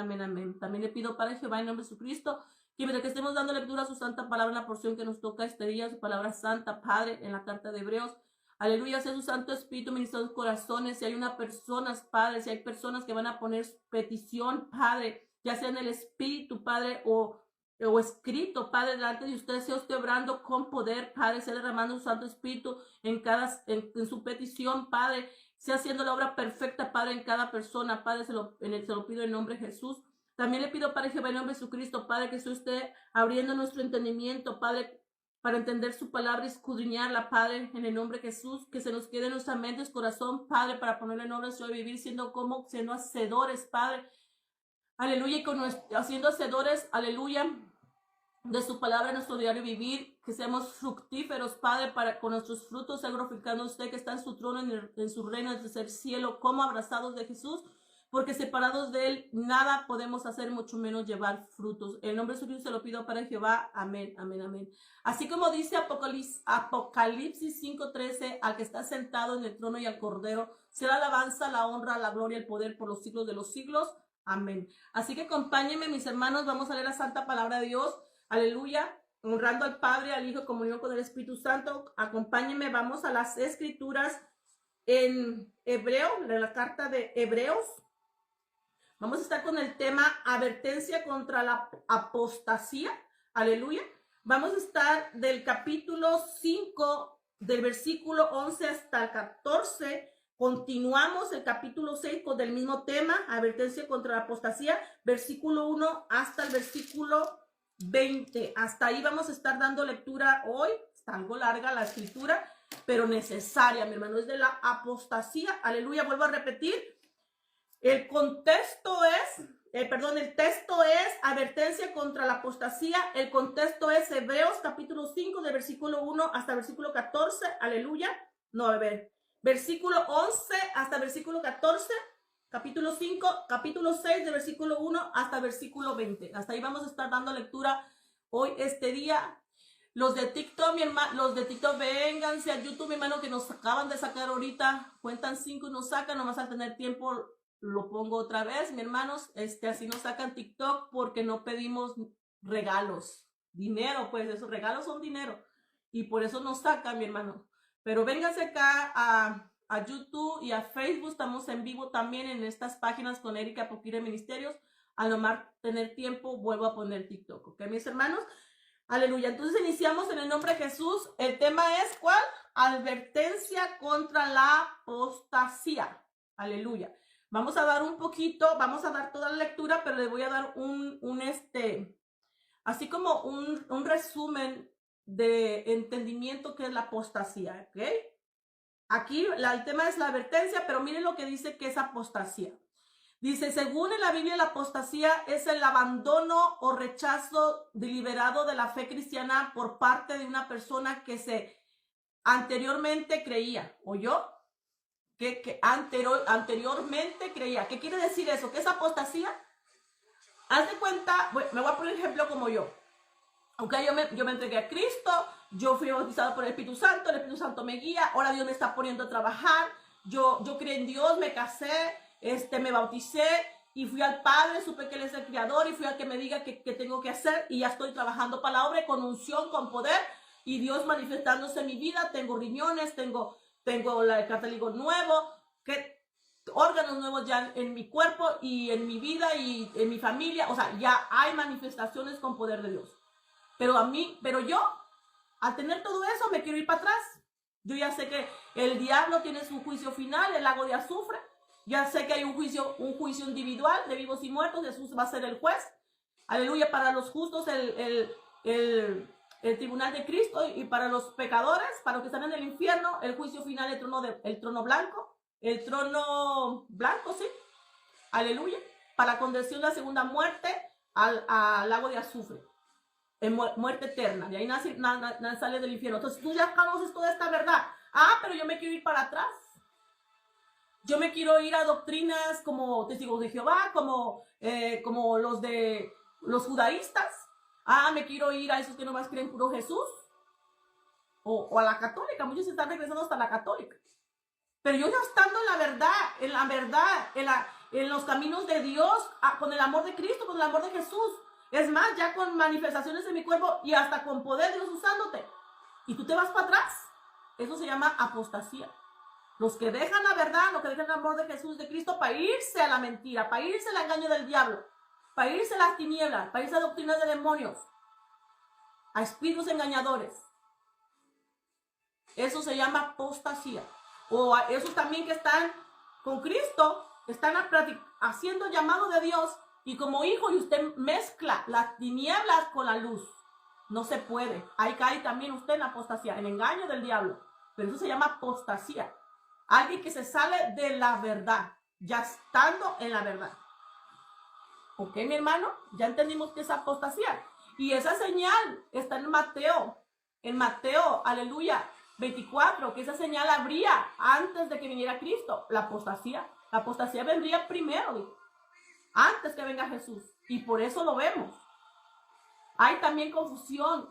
amén, amén. También le pido, Padre Jehová, en nombre de Jesucristo, que mientras que estemos dando lectura a su santa palabra, en la porción que nos toca este día, su palabra santa, Padre, en la carta de Hebreos, aleluya, sea su Santo Espíritu ministrando sus corazones. Si hay una persona, Padre, si hay personas que van a poner petición, Padre, ya sea en el Espíritu, Padre, o escrito, Padre, delante de ustedes, sea usted obrando con poder, Padre, sea derramando su Santo Espíritu en su petición, Padre, sea haciendo la obra perfecta, Padre, en cada persona, Padre, se lo pido en nombre de Jesús. También le pido, Padre Jehová, en nombre de Jesucristo, Padre, que sea usted abriendo nuestro entendimiento, Padre, para entender su palabra y escudriñarla, Padre, en el nombre de Jesús, que se nos quede en nuestra mente, en corazón, Padre, para ponerle en obra y vivir siendo hacedores, Padre, aleluya, y haciendo hacedores, aleluya, de su palabra en nuestro diario vivir, que seamos fructíferos, Padre, para con nuestros frutos, glorificando a usted que está en su trono, en su reino, desde el cielo, como abrazados de Jesús, porque separados de él nada podemos hacer, mucho menos llevar frutos. En el nombre de Jesús se lo pido para Jehová. Amén, amén, amén. Así como dice Apocalipsis 5:13, al que está sentado en el trono y al Cordero, será la alabanza, la honra, la gloria, el poder por los siglos de los siglos. Amén. Así que acompáñenme, mis hermanos, vamos a leer la santa palabra de Dios. Aleluya. Honrando al Padre, al Hijo, comunión con el Espíritu Santo. Acompáñenme, vamos a las Escrituras en Hebreo, en la carta de Hebreos. Vamos a estar con el tema advertencia contra la apostasía. Aleluya. Vamos a estar del capítulo 5, del versículo 11 hasta el 14. Continuamos el capítulo 6 con el mismo tema, advertencia contra la apostasía, versículo 1 hasta el versículo 20. Hasta ahí vamos a estar dando lectura hoy. Está algo larga la escritura, pero necesaria, mi hermano. Es de la apostasía. Aleluya. Vuelvo a repetir. El texto es advertencia contra la apostasía. El contexto es Hebreos capítulo 5 del versículo 1 hasta el versículo 14. Aleluya. No, a ver. Versículo 11 hasta el versículo 14. Capítulo 5, capítulo 6 del versículo 1 hasta el versículo 20. Hasta ahí vamos a estar dando lectura hoy, este día. Los de TikTok, mi hermano, los de TikTok, vénganse a YouTube, mi hermano, que nos acaban de sacar ahorita. Cuentan 5 y nos sacan, nomás al tener tiempo lo pongo otra vez, mi hermanos. Así nos sacan TikTok porque no pedimos regalos, dinero, pues esos regalos son dinero. Y por eso nos sacan, mi hermano. Pero vénganse acá a YouTube y a Facebook. Estamos en vivo también en estas páginas con Erika Poquire Ministerios. Al nomás tener tiempo, vuelvo a poner TikTok, ¿ok, mis hermanos? Aleluya. Entonces iniciamos en el nombre de Jesús. El tema es, ¿cuál? Advertencia contra la apostasía. Aleluya. Vamos a dar un poquito, vamos a dar toda la lectura, pero le voy a dar así como un resumen de entendimiento que es la apostasía, ¿ok? Aquí el tema es la advertencia, pero miren lo que dice que es apostasía. Dice, según en la Biblia, la apostasía es el abandono o rechazo deliberado de la fe cristiana por parte de una persona que se anteriormente creía, ¿oyó? Que anteriormente creía. ¿Qué quiere decir eso? ¿Qué es apostasía? Haz de cuenta, me voy a poner ejemplo como yo. Aunque yo me entregué a Cristo, yo fui bautizado por el Espíritu Santo me guía, ahora Dios me está poniendo a trabajar, yo creí en Dios, me casé, me bauticé y fui al Padre, supe que Él es el Creador y fui al que me diga qué tengo que hacer y ya estoy trabajando para la obra con unción, con poder y Dios manifestándose en mi vida. Tengo riñones, tengo el cartílago nuevo, órganos nuevos ya en mi cuerpo y en mi vida y en mi familia. O sea, ya hay manifestaciones con poder de Dios. Pero yo, al tener todo eso, me quiero ir para atrás. Yo ya sé que el diablo tiene su juicio final, el lago de azufre. Ya sé que hay un juicio individual de vivos y muertos. Jesús va a ser el juez. Aleluya. Para los justos, el tribunal de Cristo, y para los pecadores, para los que están en el infierno, el juicio final, el trono blanco, sí. Aleluya. Para la condenación de la segunda muerte al lago de azufre. Muerte eterna, de ahí sale del infierno. Entonces tú ya conoces toda esta verdad. Pero yo me quiero ir para atrás. Yo me quiero ir a doctrinas como testigos de Jehová, como los judaístas. Me quiero ir a esos que nomás creen puro Jesús. O a la católica. Muchos se están regresando hasta la católica. Pero yo ya estando en la verdad, en los caminos de Dios, con el amor de Cristo, con el amor de Jesús. Es más, ya con manifestaciones de mi cuerpo y hasta con poder de Dios usándote. Y tú te vas para atrás. Eso se llama apostasía. Los que dejan la verdad, los que dejan el amor de Jesús, de Cristo, para irse a la mentira, para irse al engaño del diablo, para irse a las tinieblas, para irse a doctrinas de demonios, a espíritus engañadores. Eso se llama apostasía. O a esos también que están con Cristo, están haciendo llamado de Dios, y como hijo, y usted mezcla las tinieblas con la luz. No se puede. Ahí cae también usted en apostasía, en engaño del diablo. Pero eso se llama apostasía. Alguien que se sale de la verdad, ya estando en la verdad. ¿Ok, mi hermano? Ya entendimos que es apostasía. Y esa señal está en Mateo, aleluya, 24, que esa señal habría antes de que viniera Cristo, la apostasía. La apostasía vendría primero, dijo, antes que venga Jesús. Y por eso lo vemos. Hay también confusión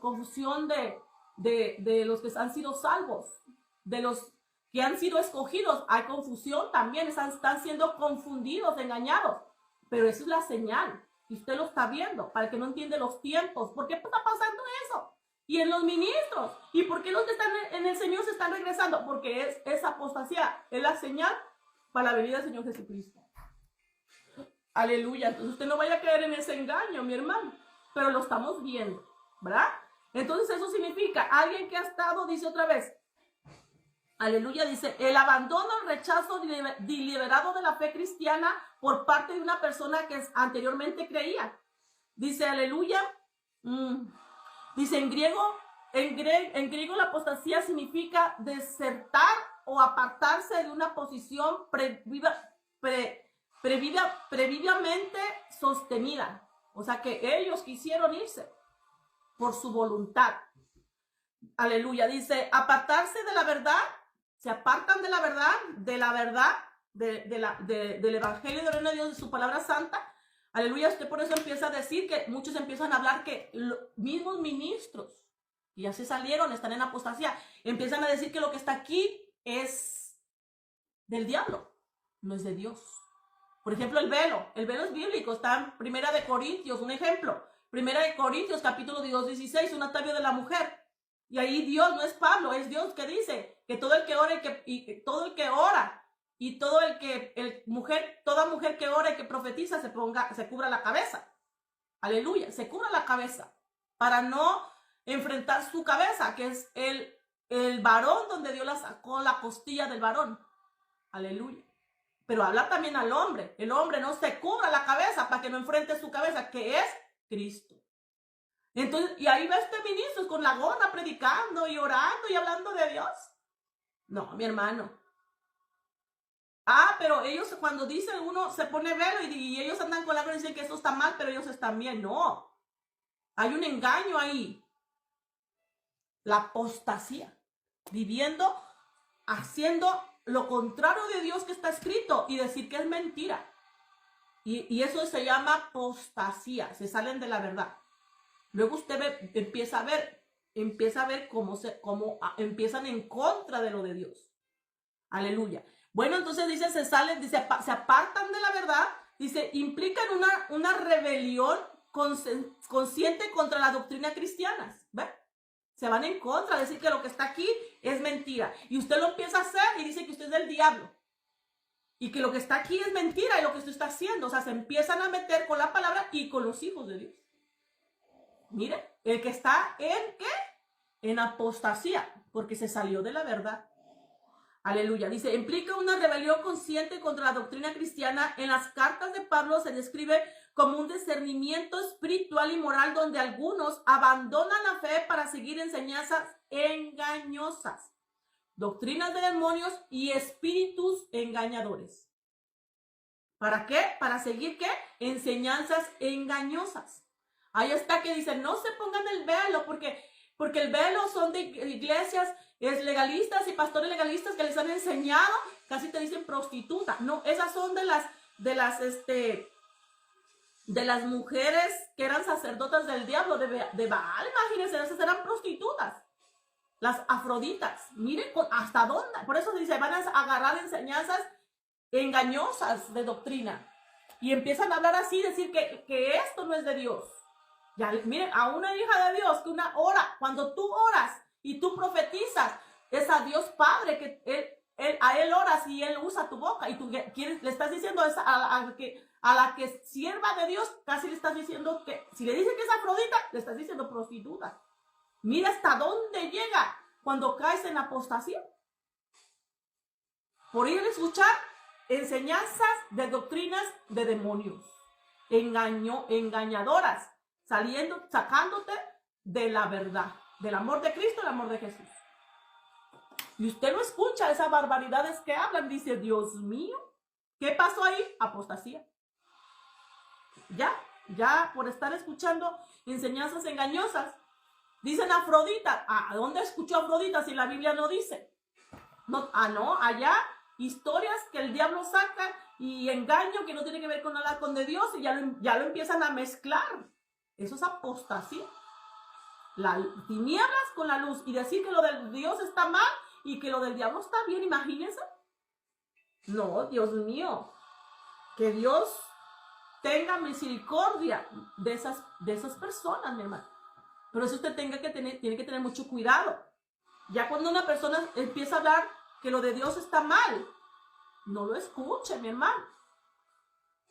de los que han sido salvos, de los que han sido escogidos. Hay confusión también, están siendo confundidos, engañados. Pero esa es la señal, y usted lo está viendo, para el que no entiende los tiempos. ¿Por qué está pasando eso? Y en los ministros. ¿Y por qué los que están en el Señor se están regresando? Porque es apostasía, es la señal para la venida del Señor Jesucristo. Aleluya. Entonces usted no vaya a caer en ese engaño, mi hermano. Pero lo estamos viendo, ¿verdad? Entonces eso significa, alguien que ha estado, dice otra vez, aleluya, dice, el abandono, el rechazo deliberado de la fe cristiana por parte de una persona que anteriormente creía. Dice, aleluya, dice en griego la apostasía significa desertar o apartarse de una posición previamente sostenida. O sea que ellos quisieron irse por su voluntad. Aleluya, dice, apartarse de la verdad, se apartan de la verdad, del evangelio del reino de Dios, de su palabra santa. Aleluya, usted por eso empieza a decir que muchos empiezan a hablar que los mismos ministros, y así salieron, están en apostasía, empiezan a decir que lo que está aquí es del diablo, no es de Dios. Por ejemplo, el velo es bíblico, está en Primera de Corintios, un ejemplo. Primera de Corintios, capítulo 2:16, un atavio de la mujer. Y ahí Dios, no es Pablo, es Dios que dice que todo el que ora y toda mujer que ora y que profetiza se cubra la cabeza. Aleluya, se cubra la cabeza para no enfrentar su cabeza, que es el varón, donde Dios la sacó la costilla del varón. Aleluya. Pero habla también al hombre. El hombre no se cubra la cabeza para que no enfrente su cabeza, que es Cristo. Entonces, y ahí va este ministro con la gorra predicando y orando y hablando de Dios. No, mi hermano. Pero ellos cuando dicen uno se pone velo y ellos andan con la gorra y dicen que eso está mal, pero ellos están bien. No. Hay un engaño ahí. La apostasía. Viviendo, haciendo lo contrario de Dios que está escrito y decir que es mentira. Y eso se llama apostasía. Se salen de la verdad. Luego usted empieza a ver cómo empiezan en contra de lo de Dios. Aleluya. Bueno, entonces dice, se apartan de la verdad, dice, implican una rebelión consciente contra la doctrina cristiana. ¿Ve? Se van en contra, decir que lo que está aquí es mentira. Y usted lo empieza a hacer y dice que usted es del diablo. Y que lo que está aquí es mentira y lo que usted está haciendo. O sea, se empiezan a meter con la palabra y con los hijos de Dios. Mire, el que está en ¿qué? En apostasía, porque se salió de la verdad. Aleluya. Dice, implica una rebelión consciente contra la doctrina cristiana. En las cartas de Pablo se describe como un discernimiento espiritual y moral donde algunos abandonan la fe para seguir enseñanzas engañosas, doctrinas de demonios y espíritus engañadores. ¿Para qué? Para seguir ¿qué? Enseñanzas engañosas. Ahí está que dice, no se pongan el velo, porque el velo son de iglesias legalistas y pastores legalistas que les han enseñado, casi te dicen prostituta. No, esas son de las mujeres que eran sacerdotas del diablo, de Baal, imagínense, esas eran prostitutas. Las afroditas, miren hasta dónde, por eso dice, van a agarrar enseñanzas engañosas de doctrina. Y empiezan a hablar así, decir que esto no es de Dios. Ya, miren, a una hija de Dios que una ora, cuando tú oras y tú profetizas, es a Dios Padre que a Él oras y Él usa tu boca. Y tú le estás diciendo a la que sierva de Dios, casi le estás diciendo que, si le dice que es Afrodita, le estás diciendo prostituta. Mira hasta dónde llega cuando caes en apostasía. Por ir a escuchar enseñanzas de doctrinas de demonios, engañadoras, sacándote de la verdad, del amor de Cristo, el amor de Jesús. Y usted no escucha esas barbaridades que hablan, dice, Dios mío, ¿qué pasó ahí? Apostasía. Ya por estar escuchando enseñanzas engañosas. Dicen Afrodita. ¿A dónde escuchó Afrodita si la Biblia no dice? No, allá historias que el diablo saca y engaño que no tiene que ver con nada con de Dios y ya lo empiezan a mezclar. Eso es apostasía. Las tinieblas con la luz y decir que lo del Dios está mal y que lo del diablo está bien, imagínense. No, Dios mío, que Dios tenga misericordia de esas personas, mi hermano. Pero eso usted tiene que tener mucho cuidado. Ya cuando una persona empieza a hablar que lo de Dios está mal, no lo escuche, mi hermano.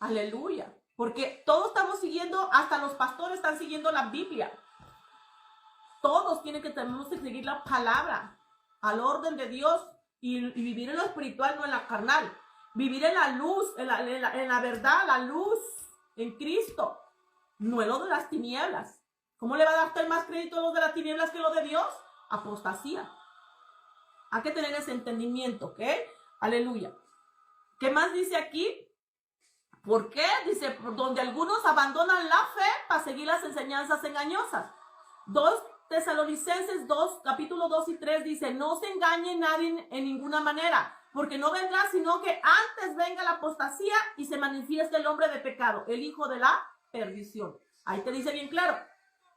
Aleluya. Porque todos estamos siguiendo, hasta los pastores están siguiendo la Biblia. Todos tenemos que seguir la palabra, al orden de Dios y vivir en lo espiritual, no en la carnal. Vivir en la luz, en la verdad, la luz, en Cristo, no en lo de las tinieblas. ¿Cómo le va a dar usted más crédito a los de las tinieblas que lo de Dios? Apostasía. Hay que tener ese entendimiento, ¿ok? Aleluya. ¿Qué más dice aquí? ¿Por qué? Dice, por donde algunos abandonan la fe para seguir las enseñanzas engañosas. 2 Tesalonicenses 2, capítulo 2 y 3 dice, no se engañe nadie en ninguna manera, porque no vendrá, sino que antes venga la apostasía y se manifieste el hombre de pecado, el hijo de la perdición. Ahí te dice bien claro.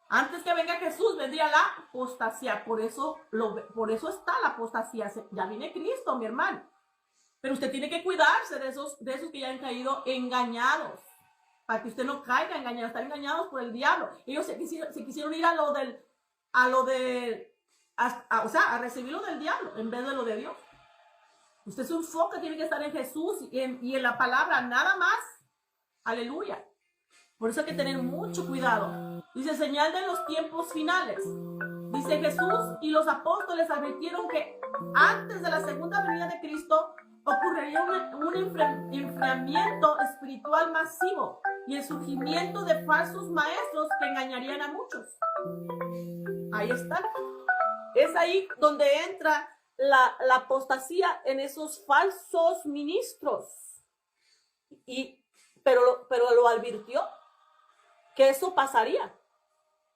Antes que venga Jesús, vendría la apostasía. Por eso está la apostasía. Ya viene Cristo, mi hermano. Pero usted tiene que cuidarse de esos que ya han caído engañados. Para que usted no caiga engañado. Están engañados por el diablo. Ellos se quisieron ir a recibir lo del diablo en vez de lo de Dios. Usted su enfoque tiene que estar en Jesús y en la palabra, nada más. Aleluya. Por eso hay que tener mucho cuidado. Dice, señal de los tiempos finales. Dice, Jesús y los apóstoles advirtieron que antes de la segunda venida de Cristo ocurriría un enfriamiento espiritual masivo y el surgimiento de falsos maestros que engañarían a muchos. Ahí está. Es ahí donde entra la apostasía en esos falsos ministros. Pero lo advirtió que eso pasaría.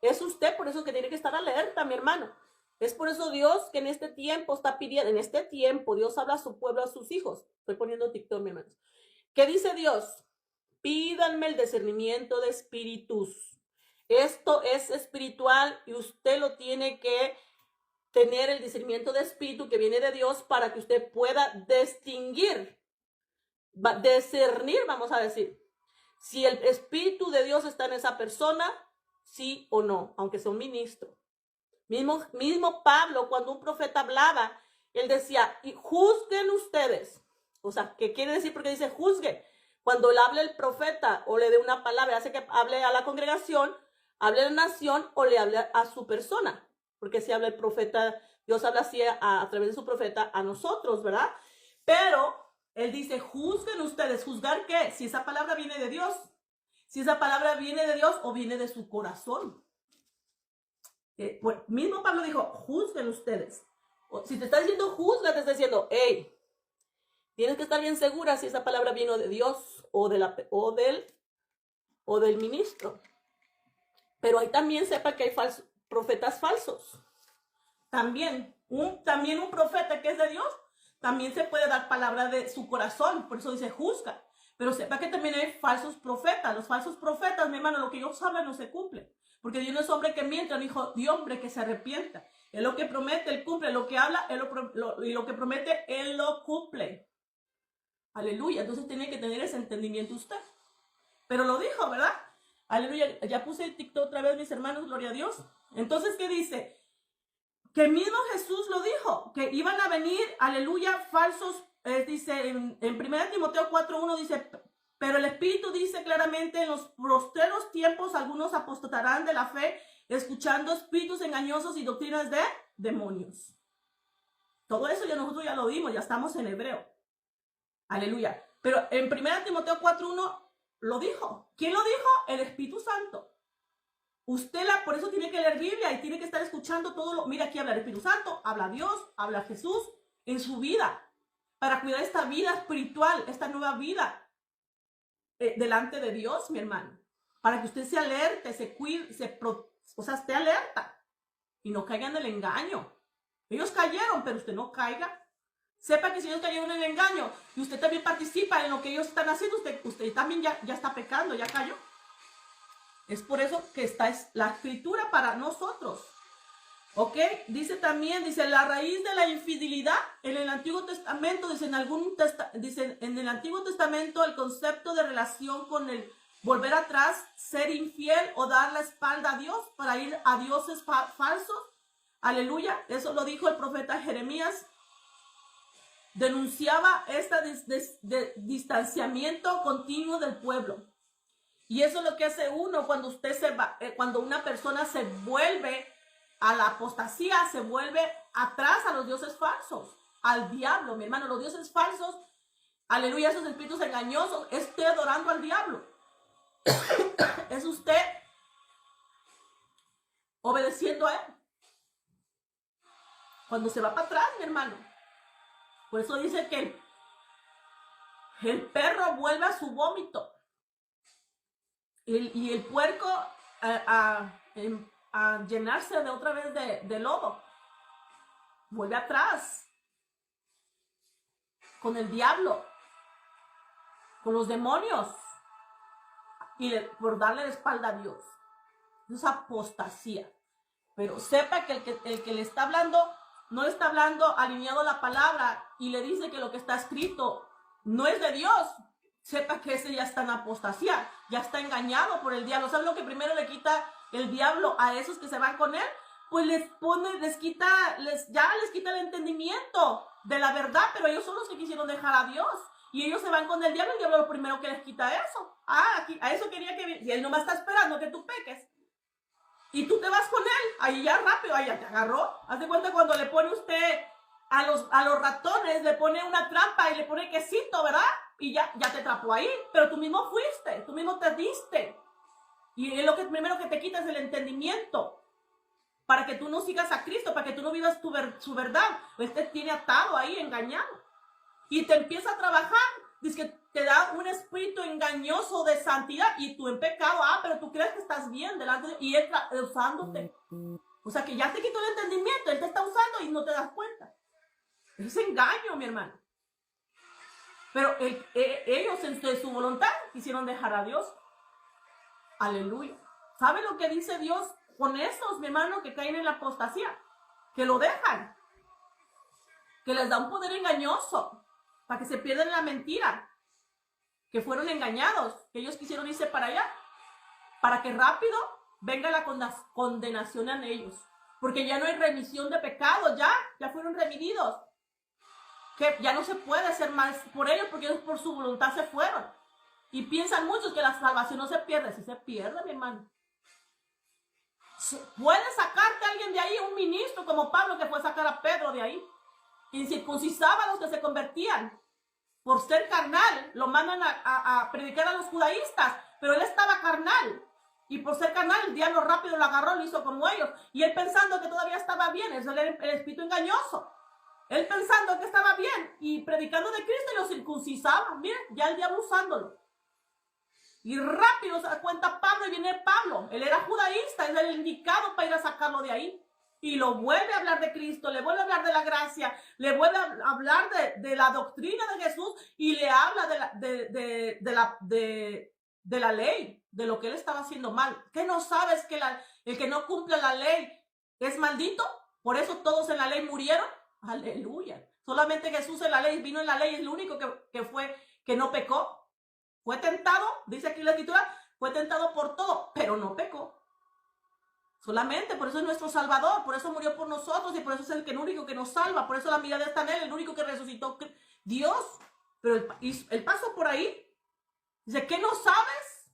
Es usted por eso que tiene que estar alerta, mi hermano. Es por eso Dios que en este tiempo está pidiendo, en este tiempo Dios habla a su pueblo, a sus hijos. Estoy poniendo TikTok, mi hermano. ¿Qué dice Dios? Pídanme el discernimiento de espíritus. Esto es espiritual y usted lo tiene que tener, el discernimiento de espíritu que viene de Dios, para que usted pueda discernir, vamos a decir, si el Espíritu de Dios está en esa persona, sí o no, aunque sea un ministro. Mismo Pablo, cuando un profeta hablaba, él decía, y juzguen ustedes. O sea, ¿qué quiere decir? Porque dice juzgue. Cuando le hable el profeta o le dé una palabra, hace que hable a la congregación, hable a la nación o le hable a su persona. Porque si habla el profeta, Dios habla así a través de su profeta a nosotros, ¿verdad? Pero él dice, juzguen ustedes. ¿Juzgar qué? Si esa palabra viene de Dios. Si esa palabra viene de Dios o viene de su corazón. Pues, mismo Pablo dijo, juzguen ustedes. Si te está diciendo juzga, te está diciendo, hey, tienes que estar bien segura si esa palabra vino de Dios o del ministro. Pero ahí también sepa que hay profetas falsos. También un profeta que es de Dios, también se puede dar palabra de su corazón, por eso dice juzga. Pero sepa que también hay falsos profetas. Los falsos profetas, mi hermano, lo que Dios habla no se cumple. Porque Dios no es hombre que mienta, ni hijo de hombre que se arrepienta. Él lo que promete, Él cumple. Lo que habla, y lo que promete, Él lo cumple. Aleluya. Entonces tiene que tener ese entendimiento usted. Pero lo dijo, ¿verdad? Aleluya. Ya puse el TikTok otra vez, mis hermanos, gloria a Dios. Entonces, ¿qué dice? Que mismo Jesús lo dijo, que iban a venir, aleluya, falsos, dice en 1 Timoteo 4:1, dice, pero el Espíritu dice claramente, en los postreros tiempos algunos apostatarán de la fe, escuchando espíritus engañosos y doctrinas de demonios. Todo eso ya nosotros ya lo vimos, ya estamos en hebreo. Aleluya. Pero en 1 Timoteo 4:1 lo dijo. ¿Quién lo dijo? El Espíritu Santo. Usted por eso tiene que leer Biblia y tiene que estar escuchando todo lo. Mira, aquí habla el Espíritu Santo, habla Dios, habla Jesús en su vida, para cuidar esta vida espiritual, esta nueva vida delante de Dios, mi hermano. Para que usted se alerte, se cuide, o sea, esté alerta y no caiga en el engaño. Ellos cayeron, pero usted no caiga. Sepa que si ellos cayeron en el engaño y usted también participa en lo que ellos están haciendo, usted también ya está pecando, ya cayó. Es por eso que esta es la escritura para nosotros. ¿Ok? Dice también, dice, la raíz de la infidelidad en el Antiguo Testamento, dice en el Antiguo Testamento el concepto de relación con el volver atrás, ser infiel o dar la espalda a Dios para ir a dioses falsos. Aleluya. Eso lo dijo el profeta Jeremías. Denunciaba este distanciamiento continuo del pueblo. Y eso es lo que hace uno cuando usted cuando una persona se vuelve a la apostasía, se vuelve atrás a los dioses falsos, al diablo, mi hermano. Los dioses falsos, aleluya, esos espíritus engañosos, es usted adorando al diablo. Es usted obedeciendo a él. Cuando se va para atrás, mi hermano. Por eso dice que el perro vuelve a su vómito. Y el puerco a llenarse de otra vez de lodo. Vuelve atrás. Con el diablo. Con los demonios. Y por darle la espalda a Dios. Es apostasía. Pero sepa que el que le está hablando, no le está hablando alineado a la palabra y le dice que lo que está escrito no es de Dios. Sepa que ese ya está en apostasía, ya está engañado por el diablo. ¿Sabes lo que primero le quita el diablo a esos que se van con él? Pues les quita el entendimiento de la verdad, pero ellos son los que quisieron dejar a Dios. Y ellos se van con el diablo lo primero que les quita eso. A eso quería que... Y él nomás está esperando que tú peques. Y tú te vas con él, ahí ya rápido, ahí ya te agarró. Haz de cuenta cuando le pone usted a los ratones, le pone una trampa y le pone quesito, ¿verdad? Y ya te atrapó ahí, pero tú mismo fuiste, tú mismo te diste. Y es lo que primero que te quita es el entendimiento, para que tú no sigas a Cristo, para que tú no vivas su verdad. Pues te tiene atado ahí, engañado. Y te empieza a trabajar, dice que te da un espíritu engañoso de santidad y tú en pecado, pero tú crees que estás bien delante de Dios y él usándote. O sea que ya te quitó el entendimiento, él te está usando y no te das cuenta. Es engaño, mi hermano. Pero ellos en su voluntad quisieron dejar a Dios. Aleluya. ¿Sabe lo que dice Dios con esos, mi hermano, que caen en la apostasía? Que lo dejan. Que les da un poder engañoso para que se pierdan en la mentira. Que fueron engañados. Que ellos quisieron irse para allá. Para que rápido venga la condenación en ellos. Porque ya no hay remisión de pecados. Ya fueron remitidos. Que ya no se puede hacer más por ellos porque ellos por su voluntad se fueron. Y piensan muchos que la salvación no se pierde. Si se pierde, mi hermano. Puede sacarte a alguien de ahí, un ministro como Pablo que fue a sacar a Pedro de ahí. Y circuncisaba a los que se convertían. Por ser carnal, lo mandan a predicar a los judaístas. Pero él estaba carnal. Y por ser carnal, el diablo rápido lo agarró, lo hizo como ellos. Y él pensando que todavía estaba bien. Eso era el espíritu engañoso. Él pensando que estaba bien y predicando de Cristo y lo circuncisaba. Miren, ya el diablo usándolo. Y rápido se da cuenta Pablo y viene Pablo. Él era judaísta, él era el indicado para ir a sacarlo de ahí. Y lo vuelve a hablar de Cristo, le vuelve a hablar de la gracia, le vuelve a hablar de la doctrina de Jesús y le habla de la ley, de lo que él estaba haciendo mal. ¿Qué no sabes que el que no cumple la ley es maldito? Por eso todos en la ley murieron. Aleluya. Solamente Jesús en la ley, vino en la ley, es lo único que no pecó. Fue tentado, dice aquí la escritura, fue tentado por todo, pero no pecó. Solamente, por eso es nuestro Salvador, por eso murió por nosotros y por eso es el único que nos salva, por eso la mirada está en Él, el único que resucitó Dios. Pero el paso por ahí, dice, ¿qué no sabes?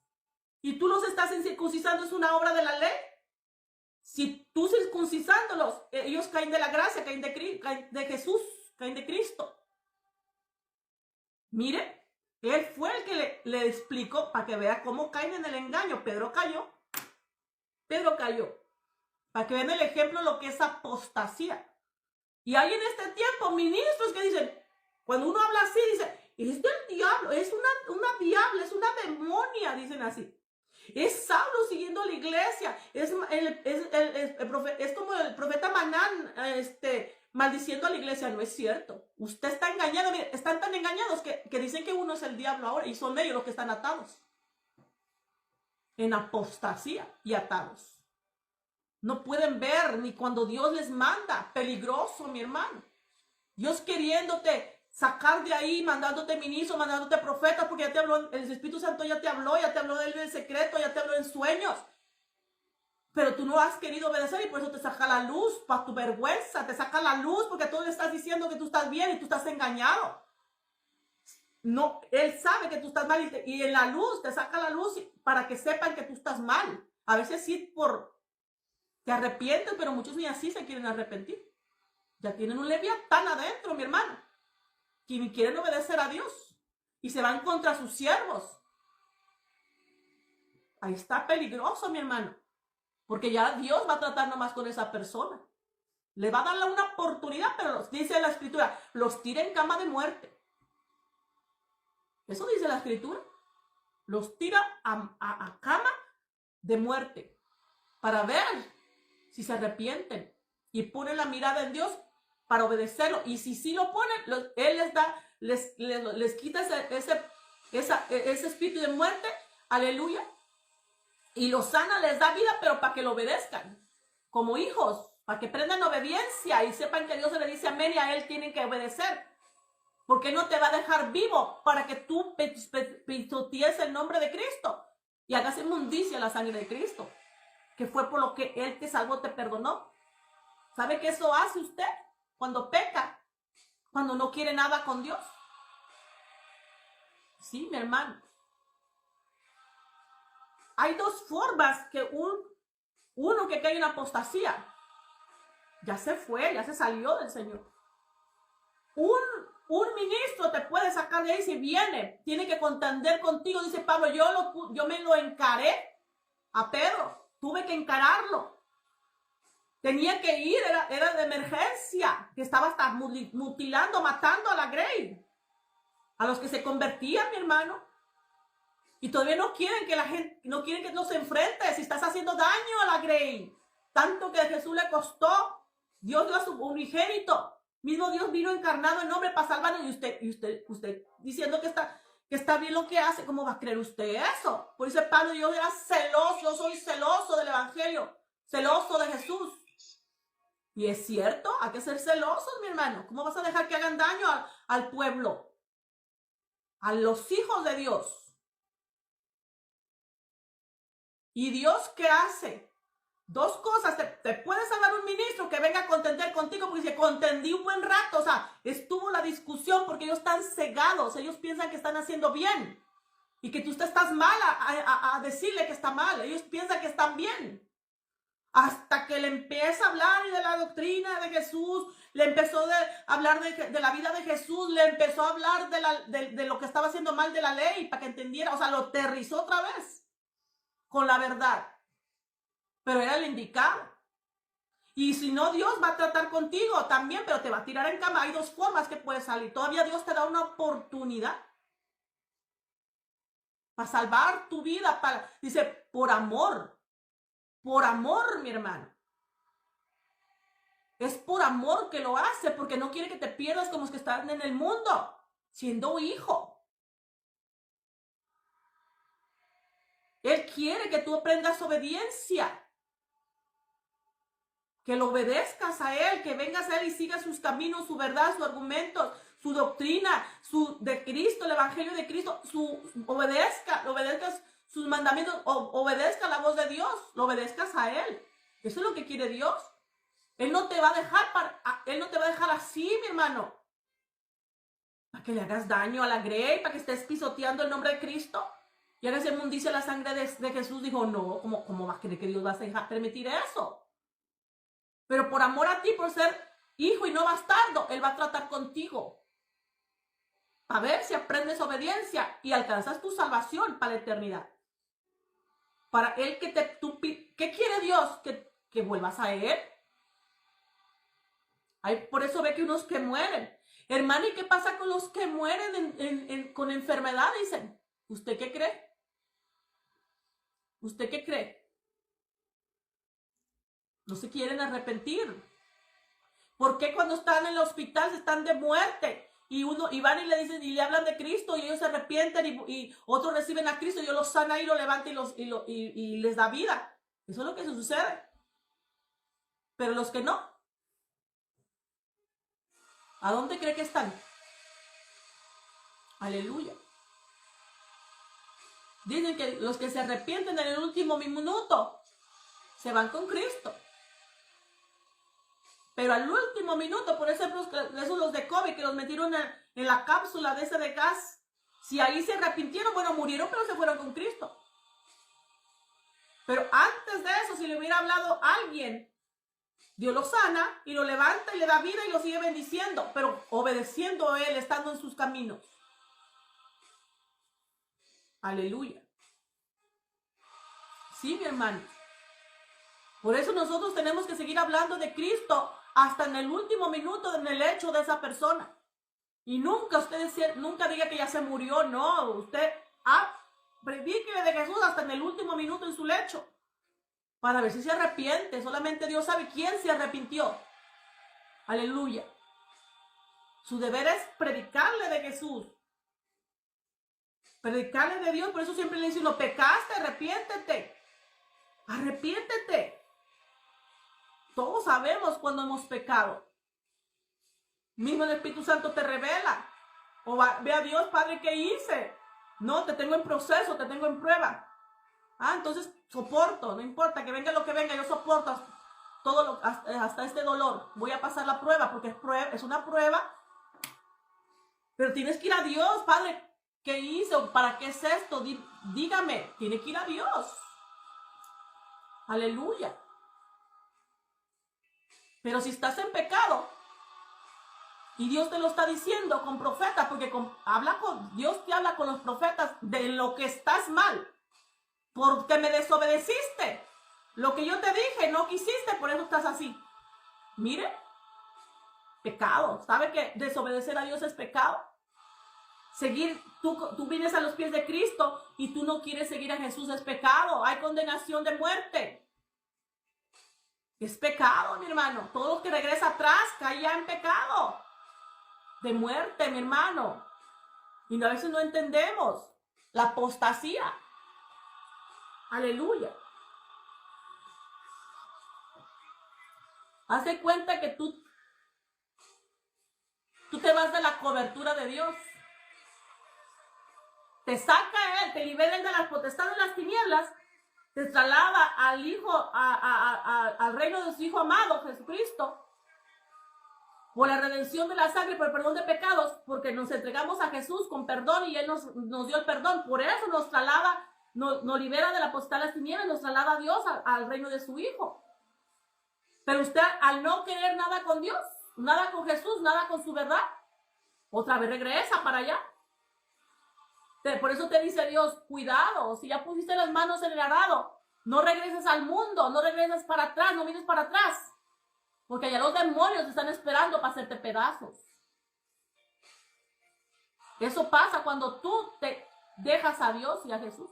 Y tú los estás circuncisando, es una obra de la ley. Si tú circuncisándolos, ellos caen de la gracia, caen de Jesús, caen de Cristo. Mire, Él fue el que le explicó para que vea cómo caen en el engaño. Pedro cayó. Para que vean el ejemplo de lo que es apostasía. Y hay en este tiempo ministros que dicen, cuando uno habla así, dice, es del diablo, es una diabla, es una demonia, dicen así. Es Saulo siguiendo la iglesia, es como el profeta Manán, maldiciendo a la iglesia. No es cierto. Usted está engañado. Mire, están tan engañados que dicen que uno es el diablo ahora y son ellos los que están atados. En apostasía y atados. No pueden ver ni cuando Dios les manda. Peligroso, mi hermano. Dios queriéndote sacar de ahí, mandándote ministro, mandándote profeta, porque ya te habló, el Espíritu Santo ya te habló de él en secreto, ya te habló en sueños. Pero tú no has querido obedecer y por eso te saca la luz, para tu vergüenza, te saca la luz porque tú le estás diciendo que tú estás bien y tú estás engañado. No, Él sabe que tú estás mal y en la luz, te saca la luz para que sepan que tú estás mal. A veces sí te arrepientes, pero muchos ni así se quieren arrepentir. Ya tienen un leviatán adentro, mi hermano, que ni quieren obedecer a Dios y se van contra sus siervos. Ahí está peligroso, mi hermano, porque ya Dios va a tratar nomás con esa persona. Le va a dar una oportunidad, pero dice la escritura, los tira en cama de muerte. Eso dice la escritura. Los tira a cama de muerte para ver si se arrepienten y ponen la mirada en Dios para obedecerlo. Y si sí lo ponen, Él les quita ese espíritu de muerte, aleluya, y los sana, les da vida, pero para que lo obedezcan como hijos, para que prendan obediencia y sepan que Dios se le dice amén y a Él tienen que obedecer. Porque no te va a dejar vivo para que tú pisotees el nombre de Cristo y hagas inmundicia la sangre de Cristo, que fue por lo que Él te salvó, te perdonó. ¿Sabe qué eso hace usted cuando peca? Cuando no quiere nada con Dios. Sí, mi hermano. Hay dos formas que uno que cae en apostasía ya se fue, ya se salió del Señor. Un ministro te puede sacar de ahí si viene, tiene que contender contigo. Dice Pablo, yo me lo encaré a Pedro, tuve que encararlo. Tenía que ir, era de emergencia, que estaba hasta mutilando, matando a la Grey, a los que se convertían, mi hermano. Y todavía no quieren que la gente, no quieren que los enfrentes, si estás haciendo daño a la Grey. Tanto que a Jesús le costó, Dios dio a su unigénito. Mismo Dios vino encarnado en hombre para salvarnos y usted diciendo que está bien lo que hace. ¿Cómo va a creer usted eso? Por eso Pablo, yo era celoso, yo soy celoso del evangelio, celoso de Jesús. Y es cierto, hay que ser celosos, mi hermano. ¿Cómo vas a dejar que hagan daño al pueblo? A los hijos de Dios. ¿Y Dios qué hace? Dos cosas, te puede salvar un ministro que venga a contender contigo porque dice, contendí un buen rato, o sea, estuvo la discusión porque ellos están cegados, ellos piensan que están haciendo bien y que tú estás mal a decirle que está mal, ellos piensan que están bien. Hasta que le empieza a hablar de la doctrina de Jesús, le empezó a hablar de la vida de Jesús, le empezó a hablar de lo que estaba haciendo mal de la ley para que entendiera, o sea, lo aterrizó otra vez con la verdad. Pero era el indicado. Y si no, Dios va a tratar contigo también, pero te va a tirar en cama. Hay dos formas que puedes salir. Todavía Dios te da una oportunidad para salvar tu vida. Dice, por amor, mi hermano. Es por amor que lo hace, porque no quiere que te pierdas como los que están en el mundo, siendo hijo. Él quiere que tú aprendas obediencia. que lo obedezcas a Él, que vengas a Él y sigas sus caminos, su verdad, sus argumentos, su doctrina, de Cristo, el Evangelio de Cristo, obedezcas sus mandamientos, obedezca la voz de Dios, lo obedezcas a Él. Eso es lo que quiere Dios. Él no te va a dejar así, mi hermano, para que le hagas daño a la grey, para que estés pisoteando el nombre de Cristo. Y ahora se mundicia la sangre de Jesús. Dijo, no, ¿cómo vas a creer que Dios va a permitir eso? Pero por amor a ti, por ser hijo y no bastardo, Él va a tratar contigo. A ver si aprendes obediencia y alcanzas tu salvación para la eternidad. Para Él ¿qué quiere Dios? Que vuelvas a Él. Por eso ve que unos que mueren. Hermano, ¿y qué pasa con los que mueren con enfermedad? Dicen. ¿Usted qué cree? ¿Usted qué cree? No se quieren arrepentir. ¿Por qué cuando están en el hospital están de muerte? Y van y le dicen y le hablan de Cristo y ellos se arrepienten y otros reciben a Cristo y Dios los sana y lo levanta y les da vida. Eso es lo que sucede. Pero los que no, ¿a dónde cree que están? Aleluya. Dicen que los que se arrepienten en el último minuto se van con Cristo. Pero al último minuto, por ejemplo, esos los de COVID que los metieron en la cápsula de ese de gas, si ahí se arrepintieron, bueno, murieron, pero se fueron con Cristo. Pero antes de eso, si le hubiera hablado a alguien, Dios lo sana y lo levanta y le da vida y lo sigue bendiciendo, pero obedeciendo a Él, estando en sus caminos. Aleluya. Sí, mi hermano. Por eso nosotros tenemos que seguir hablando de Cristo hasta en el último minuto en el hecho de esa persona. Y nunca diga que ya se murió, no. Usted predíquele de Jesús hasta en el último minuto en su lecho. Para ver si se arrepiente. Solamente Dios sabe quién se arrepintió. Aleluya. Su deber es predicarle de Jesús. Predicarle de Dios. Por eso siempre le dicen, no pecaste, arrepiéntete. Arrepiéntete. Todos sabemos cuando hemos pecado. Mismo el Espíritu Santo te revela. O ve a Dios, Padre, ¿qué hice? No, te tengo en proceso, te tengo en prueba. Entonces soporto, no importa que venga lo que venga, yo soporto todo hasta este dolor. Voy a pasar la prueba porque es una prueba. Pero tienes que ir a Dios, Padre, ¿qué hice? ¿Para qué es esto? Dígame, tiene que ir a Dios. Aleluya. Pero si estás en pecado y Dios te lo está diciendo con profetas, porque Dios te habla con los profetas de lo que estás mal, porque me desobedeciste. Lo que yo te dije, no quisiste, por eso estás así. Mire, pecado. ¿Sabe que desobedecer a Dios es pecado? Tú vienes a los pies de Cristo y tú no quieres seguir a Jesús, es pecado. Hay condenación de muerte. Es pecado, mi hermano. Todo lo que regresa atrás cae ya en pecado. De muerte, mi hermano. Y a veces no entendemos la apostasía. Aleluya. Haz de cuenta que tú te vas de la cobertura de Dios. Te saca Él, te libera de las potestades de las tinieblas, te traslada al Hijo, al reino de su Hijo amado, Jesucristo, por la redención de la sangre, por el perdón de pecados, porque nos entregamos a Jesús con perdón y Él nos dio el perdón. Por eso nos traslada, nos libera de la potestad de las tinieblas, nos traslada a Dios, al reino de su Hijo. Pero usted, al no querer nada con Dios, nada con Jesús, nada con su verdad, otra vez regresa para allá. Por eso te dice Dios, cuidado, si ya pusiste las manos en el arado, no regreses al mundo, no regreses para atrás, no mires para atrás, porque allá los demonios te están esperando para hacerte pedazos. Eso pasa cuando tú te dejas a Dios y a Jesús.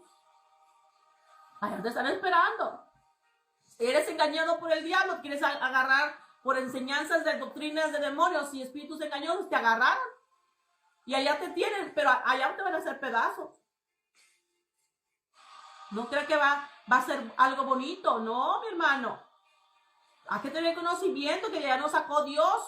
Allá te están esperando. Eres engañado por el diablo, quieres agarrar por enseñanzas de doctrinas de demonios y espíritus engañosos, te agarraron. Y allá te tienen, pero allá te van a hacer pedazos. No cree que va a ser algo bonito. No, mi hermano. Hay que tener conocimiento que ya nos sacó Dios.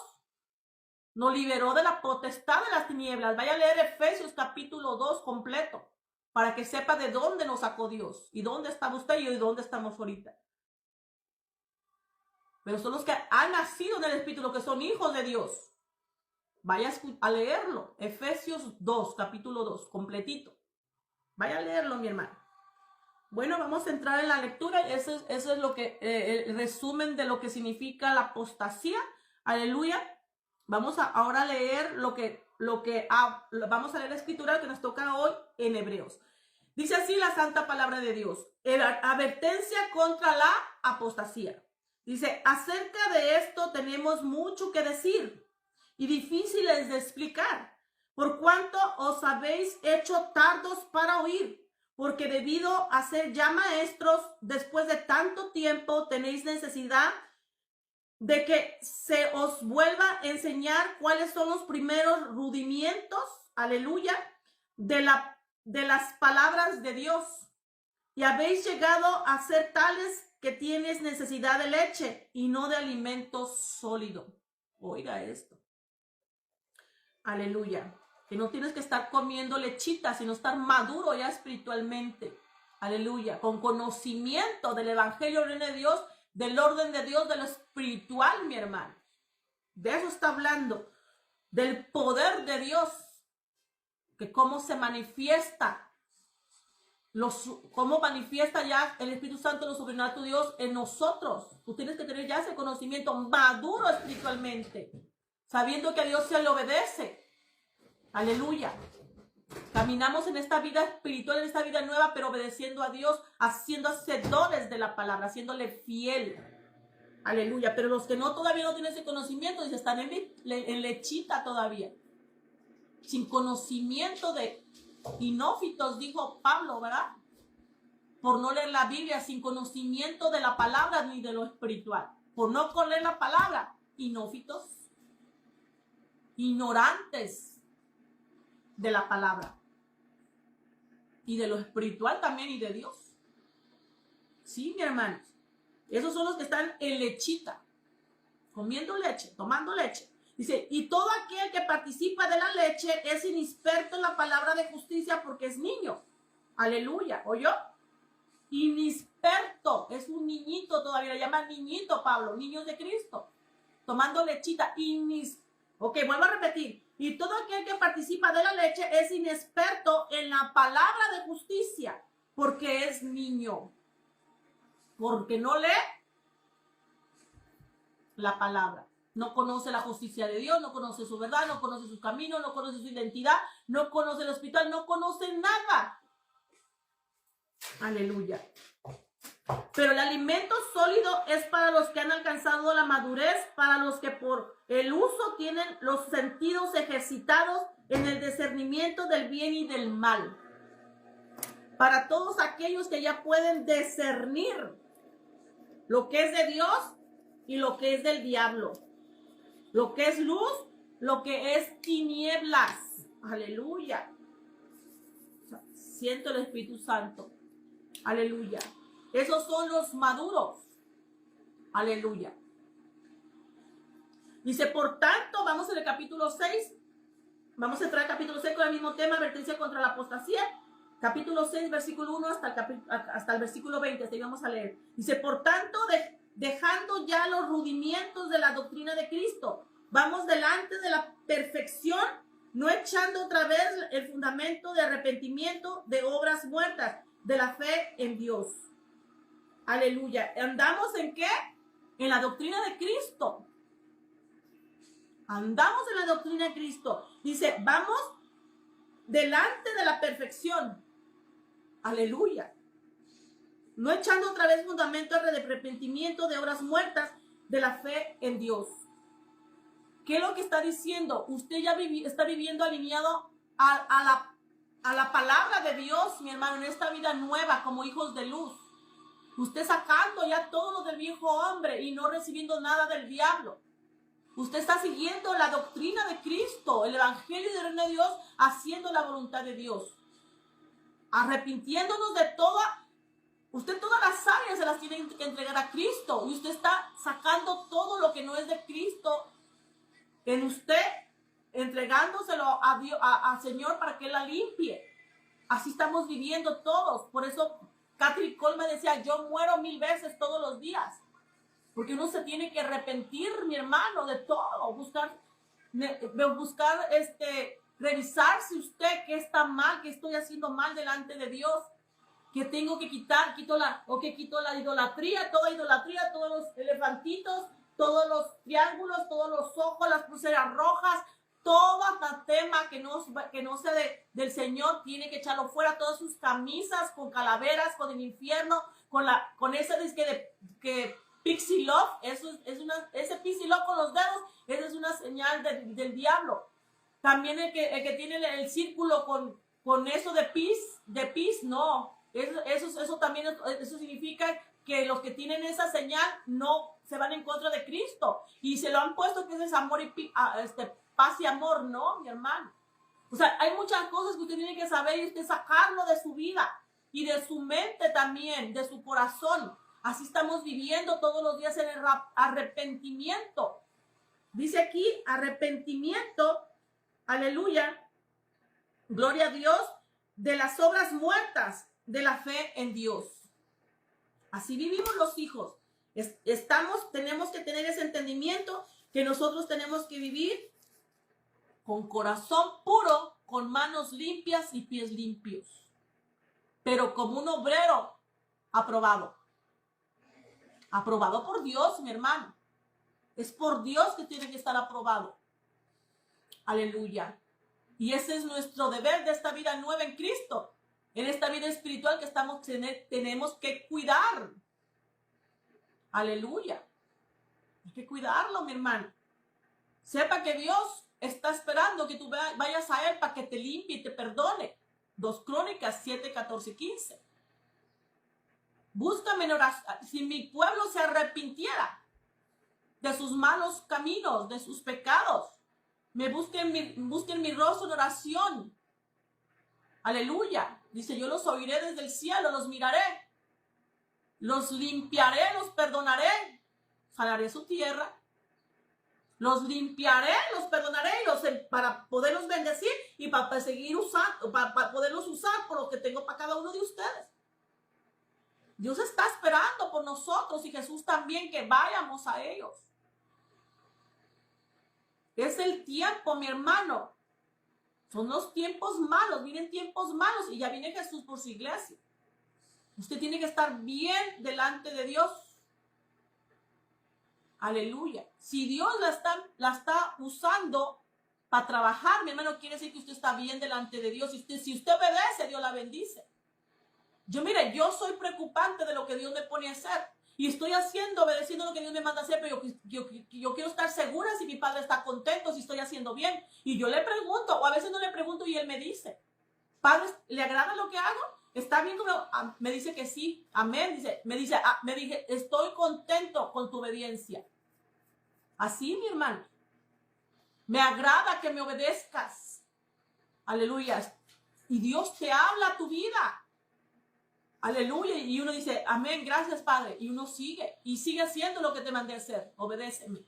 Nos liberó de la potestad de las tinieblas. Vaya a leer Efesios capítulo 2 completo para que sepa de dónde nos sacó Dios y dónde estaba usted y dónde estamos ahorita. Pero son los que han nacido en el Espíritu, los que son hijos de Dios. Vaya a leerlo. Efesios 2, capítulo 2, completito. Vaya a leerlo, mi hermano. Bueno, vamos a entrar en la lectura. Eso es lo que, el resumen de lo que significa la apostasía. Aleluya. Vamos a ahora leer vamos a leer la escritura que nos toca hoy en Hebreos. Dice así la santa palabra de Dios. Advertencia contra la apostasía. Dice, acerca de esto tenemos mucho que decir y difíciles de explicar, por cuanto os habéis hecho tardos para oír, porque debido a ser ya maestros, después de tanto tiempo tenéis necesidad de que se os vuelva a enseñar cuáles son los primeros rudimientos, aleluya, de las palabras de Dios. Y habéis llegado a ser tales que tienes necesidad de leche y no de alimento sólido. Oiga esto. Aleluya. Que no tienes que estar comiendo lechita, sino estar maduro ya espiritualmente. Aleluya. Con conocimiento del evangelio de Dios, del orden de Dios, de lo espiritual, mi hermano. De eso está hablando. Del poder de Dios. Que cómo se manifiesta. Cómo manifiesta ya el Espíritu Santo, lo sobrenatural de Dios en nosotros. Tú tienes que tener ya ese conocimiento maduro espiritualmente, sabiendo que a Dios se le obedece. Aleluya. Caminamos en esta vida espiritual, en esta vida nueva, pero obedeciendo a Dios, haciendo hacedores de la palabra, haciéndole fiel. Aleluya. Pero los que todavía no tienen ese conocimiento, dice, están en lechita todavía, sin conocimiento de inófitos, dijo Pablo, ¿verdad? Por no leer la Biblia, sin conocimiento de la palabra ni de lo espiritual. Por no leer la palabra, inófitos, ignorantes de la palabra. Y de lo espiritual también y de Dios. Sí, mi hermanos. Esos son los que están en lechita, comiendo leche, tomando leche. Dice, y todo aquel que participa de la leche es inexperto en la palabra de justicia porque es niño. Aleluya, ¿oyó? Inexperto, es un niñito todavía, le llaman niñito Pablo, niños de Cristo, tomando lechita. Ok, vuelvo a repetir. Y todo aquel que participa de la leche es inexperto en la palabra de justicia porque es niño. Porque no lee la palabra. No conoce la justicia de Dios, no conoce su verdad, no conoce su camino, no conoce su identidad, no conoce lo espiritual, no conoce nada. Aleluya. Pero el alimento sólido es para los que han alcanzado la madurez, para los que por el uso tienen los sentidos ejercitados en el discernimiento del bien y del mal. Para todos aquellos que ya pueden discernir lo que es de Dios y lo que es del diablo. Lo que es luz, lo que es tinieblas. Aleluya. Siento el Espíritu Santo. Aleluya. Esos son los maduros. Aleluya. Dice, por tanto, vamos en el capítulo 6. Vamos a entrar al capítulo 6 con el mismo tema, advertencia contra la apostasía. Capítulo 6, versículo 1 hasta el versículo 20. Así vamos a leer. Dice, por tanto, dejando ya los rudimientos de la doctrina de Cristo, vamos delante de la perfección, no echando otra vez el fundamento de arrepentimiento de obras muertas, de la fe en Dios. Aleluya. ¿Andamos en qué? En la doctrina de Cristo. Andamos en la doctrina de Cristo. Dice, vamos delante de la perfección. Aleluya. No echando otra vez fundamento de arrepentimiento de obras muertas, de la fe en Dios. ¿Qué es lo que está diciendo? Usted ya está viviendo alineado a la palabra de Dios, mi hermano, en esta vida nueva como hijos de luz. Usted sacando ya todo lo del viejo hombre y no recibiendo nada del diablo. Usted está siguiendo la doctrina de Cristo, el evangelio del reino de Dios, haciendo la voluntad de Dios. Arrepintiéndonos de toda Usted todas las áreas se las tiene que entregar a Cristo y usted está sacando todo lo que no es de Cristo en usted, entregándoselo a Dios, al Señor para que Él la limpie. Así estamos viviendo todos. Por eso Kathryn Cole me decía, yo muero 1000 veces todos los días. Porque uno se tiene que arrepentir, mi hermano, de todo. Buscar revisar si usted qué está mal, qué estoy haciendo mal delante de Dios. Que tengo que quitar, quito la idolatría, todos los elefantitos, todos los triángulos, todos los ojos, las pulseras rojas, todo el tema que no sea del Señor, tiene que echarlo fuera, todas sus camisas con calaveras, con el infierno, con ese disque que Pixie Love, ese Pixie Love con los dedos, esa es una señal del diablo. También el que tiene el círculo con eso de peace, no. Eso también, eso significa que los que tienen esa señal no se van en contra de Cristo y se lo han puesto que es amor y paz y amor, ¿no, mi hermano? O sea, hay muchas cosas que usted tiene que saber y usted sacarlo de su vida y de su mente también, de su corazón. Así estamos viviendo todos los días en el arrepentimiento. Dice aquí, arrepentimiento, aleluya, gloria a Dios, de las obras muertas de la fe en Dios. Así vivimos los hijos. Tenemos que tener ese entendimiento que nosotros tenemos que vivir con corazón puro, con manos limpias y pies limpios, pero como un obrero aprobado por Dios, mi hermano. Es por Dios que tiene que estar aprobado. Aleluya. Y ese es nuestro deber de esta vida nueva en Cristo. En esta vida espiritual que tenemos que cuidar. Aleluya. Hay que cuidarlo, mi hermano. Sepa que Dios está esperando que tú vayas a Él para que te limpie y te perdone. 2 Crónicas 7, 14, 15. Búscame en oración. Si mi pueblo se arrepintiera de sus malos caminos, de sus pecados, busquen mi rostro en oración. Aleluya. Dice, yo los oiré desde el cielo, los miraré, los limpiaré, los perdonaré, sanaré su tierra, los limpiaré, los perdonaré para poderlos bendecir y para seguir usando, para poderlos usar por lo que tengo para cada uno de ustedes. Dios está esperando por nosotros y Jesús también que vayamos a ellos. Es el tiempo, mi hermano. Son los tiempos malos, vienen tiempos malos y ya viene Jesús por su iglesia. Usted tiene que estar bien delante de Dios. Aleluya. Si Dios la está usando para trabajar, mi hermano, quiere decir que usted está bien delante de Dios. Si usted obedece, Dios la bendice. Yo soy preocupante de lo que Dios me pone a hacer. Y estoy obedeciendo lo que Dios me manda a hacer, pero yo quiero estar segura si mi padre está contento, si estoy haciendo bien. Y yo le pregunto, o a veces no le pregunto y él me dice, Padre, ¿le agrada lo que hago? ¿Está bien? Me dice que sí, amén. Me dije, estoy contento con tu obediencia. Así, mi hermano. Me agrada que me obedezcas. Aleluya. Y Dios te habla a tu vida. Aleluya. Y uno dice, amén, gracias, Padre. Y uno sigue. Y sigue haciendo lo que te mandé a hacer. Obedéceme.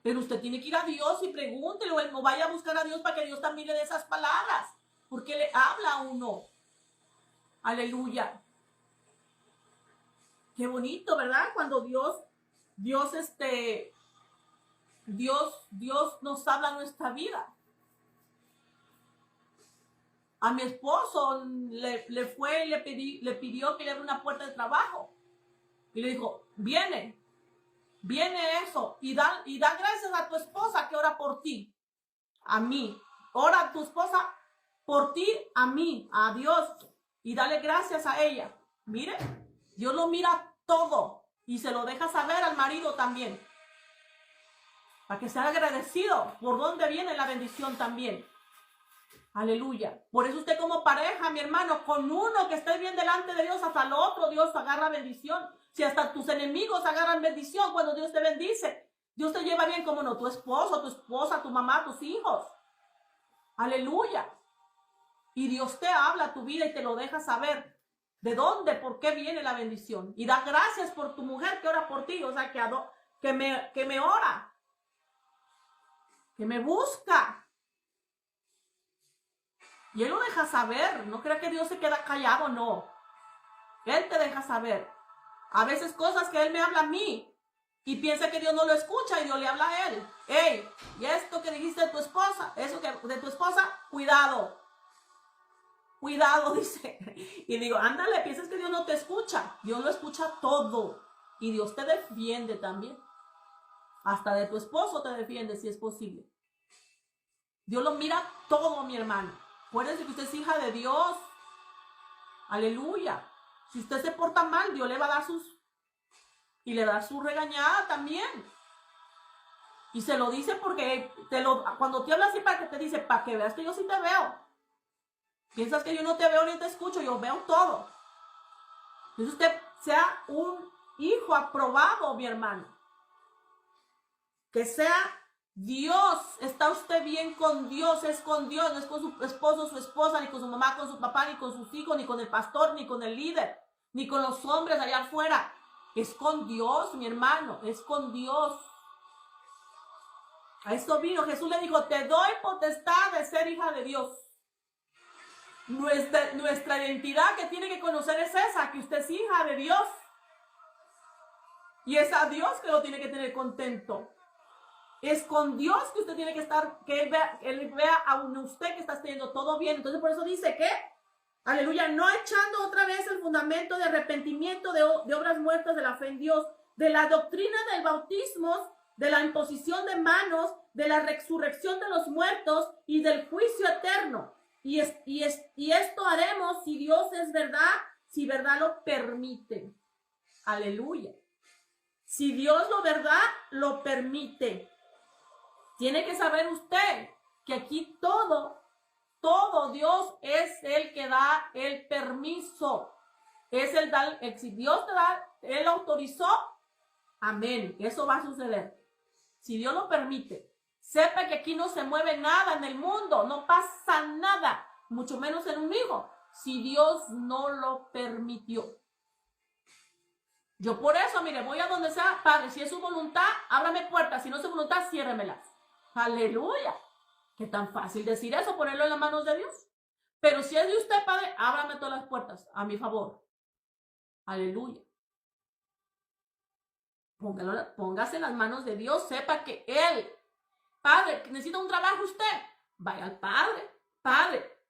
Pero usted tiene que ir a Dios y pregúntele o vaya a buscar a Dios para que Dios también le dé esas palabras. Porque le habla a uno. Aleluya. Qué bonito, ¿verdad? Cuando Dios nos habla en nuestra vida. A mi esposo le pidió que le abra una puerta de trabajo. Y le dijo, viene eso. Y da gracias a tu esposa que ora por ti. A mí. Ora a tu esposa por ti, a mí, a Dios. Y dale gracias a ella. Mire, Dios lo mira todo. Y se lo deja saber al marido también. Para que sea agradecido por dónde viene la bendición también. Aleluya. Por eso usted como pareja, mi hermano, con uno que esté bien delante de Dios, hasta el otro Dios agarra bendición. Si hasta tus enemigos agarran bendición cuando Dios te bendice, Dios te lleva bien, como no, tu esposo, tu esposa, tu mamá, tus hijos. Aleluya. Y Dios te habla a tu vida y te lo deja saber. ¿De dónde? ¿Por qué viene la bendición? Y da gracias por tu mujer que ora por ti, o sea, que me ora, que me busca. Y Él lo deja saber. No crea que Dios se queda callado, no. Él te deja saber. A veces cosas que Él me habla a mí y piensa que Dios no lo escucha y Dios le habla a Él. Hey, y esto que dijiste de tu esposa, eso que de tu esposa, cuidado. Cuidado, dice. Y digo, ándale, piensas que Dios no te escucha. Dios lo escucha todo. Y Dios te defiende también. Hasta de tu esposo te defiende si es posible. Dios lo mira todo, mi hermano. Acuérdense que usted es hija de Dios. Aleluya. Si usted se porta mal, Dios le va a dar y le da su regañada también. Y se lo dice porque cuando te habla así para que te dice, para que veas que yo sí te veo. Piensas que yo no te veo ni te escucho, yo veo todo. Entonces usted sea un hijo aprobado, mi hermano. Que sea Dios, está usted bien con Dios, es con Dios, no es con su esposo, su esposa, ni con su mamá, con su papá, ni con sus hijos, ni con el pastor, ni con el líder, ni con los hombres allá afuera. Es con Dios, mi hermano, es con Dios. A esto vino, Jesús le dijo, te doy potestad de ser hija de Dios. Nuestra identidad que tiene que conocer es esa, que usted es hija de Dios. Y es a Dios que lo tiene que tener contento. Es con Dios que usted tiene que estar, que Él vea a usted que está teniendo todo bien. Entonces por eso dice que, aleluya, no echando otra vez el fundamento de arrepentimiento de obras muertas de la fe en Dios, de la doctrina del bautismo, de la imposición de manos, de la resurrección de los muertos y del juicio eterno. Y esto haremos si Dios es verdad, si verdad lo permite. Aleluya. Si Dios lo permite. Tiene que saber usted que aquí todo Dios es el que da el permiso. Es si Dios te da, Él autorizó, amén, eso va a suceder. Si Dios lo permite, sepa que aquí no se mueve nada en el mundo, no pasa nada, mucho menos en un hijo, si Dios no lo permitió. Yo por eso, mire, voy a donde sea, Padre, si es su voluntad, ábrame puertas, si no es su voluntad, ciérremelas. Aleluya. Qué tan fácil decir eso, ponerlo en las manos de Dios. Pero si es de usted, Padre, ábrame todas las puertas a mi favor. Aleluya. Póngase en las manos de Dios, sepa que Él, Padre, necesita un trabajo usted, vaya al Padre, Padre,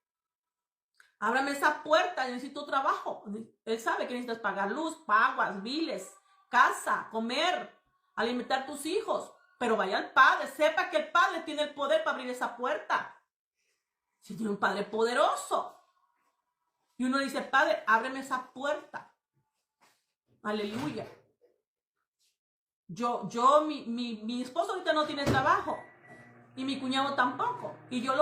ábrame esa puerta, necesito trabajo. Él sabe que necesitas pagar luz, aguas, biles, casa, comer, alimentar a tus hijos. Pero vaya al Padre, sepa que el Padre tiene el poder para abrir esa puerta. Si tiene un Padre poderoso. Y uno dice, Padre, ábreme esa puerta. Aleluya. Mi esposo ahorita no tiene trabajo. Y mi cuñado tampoco. Y yo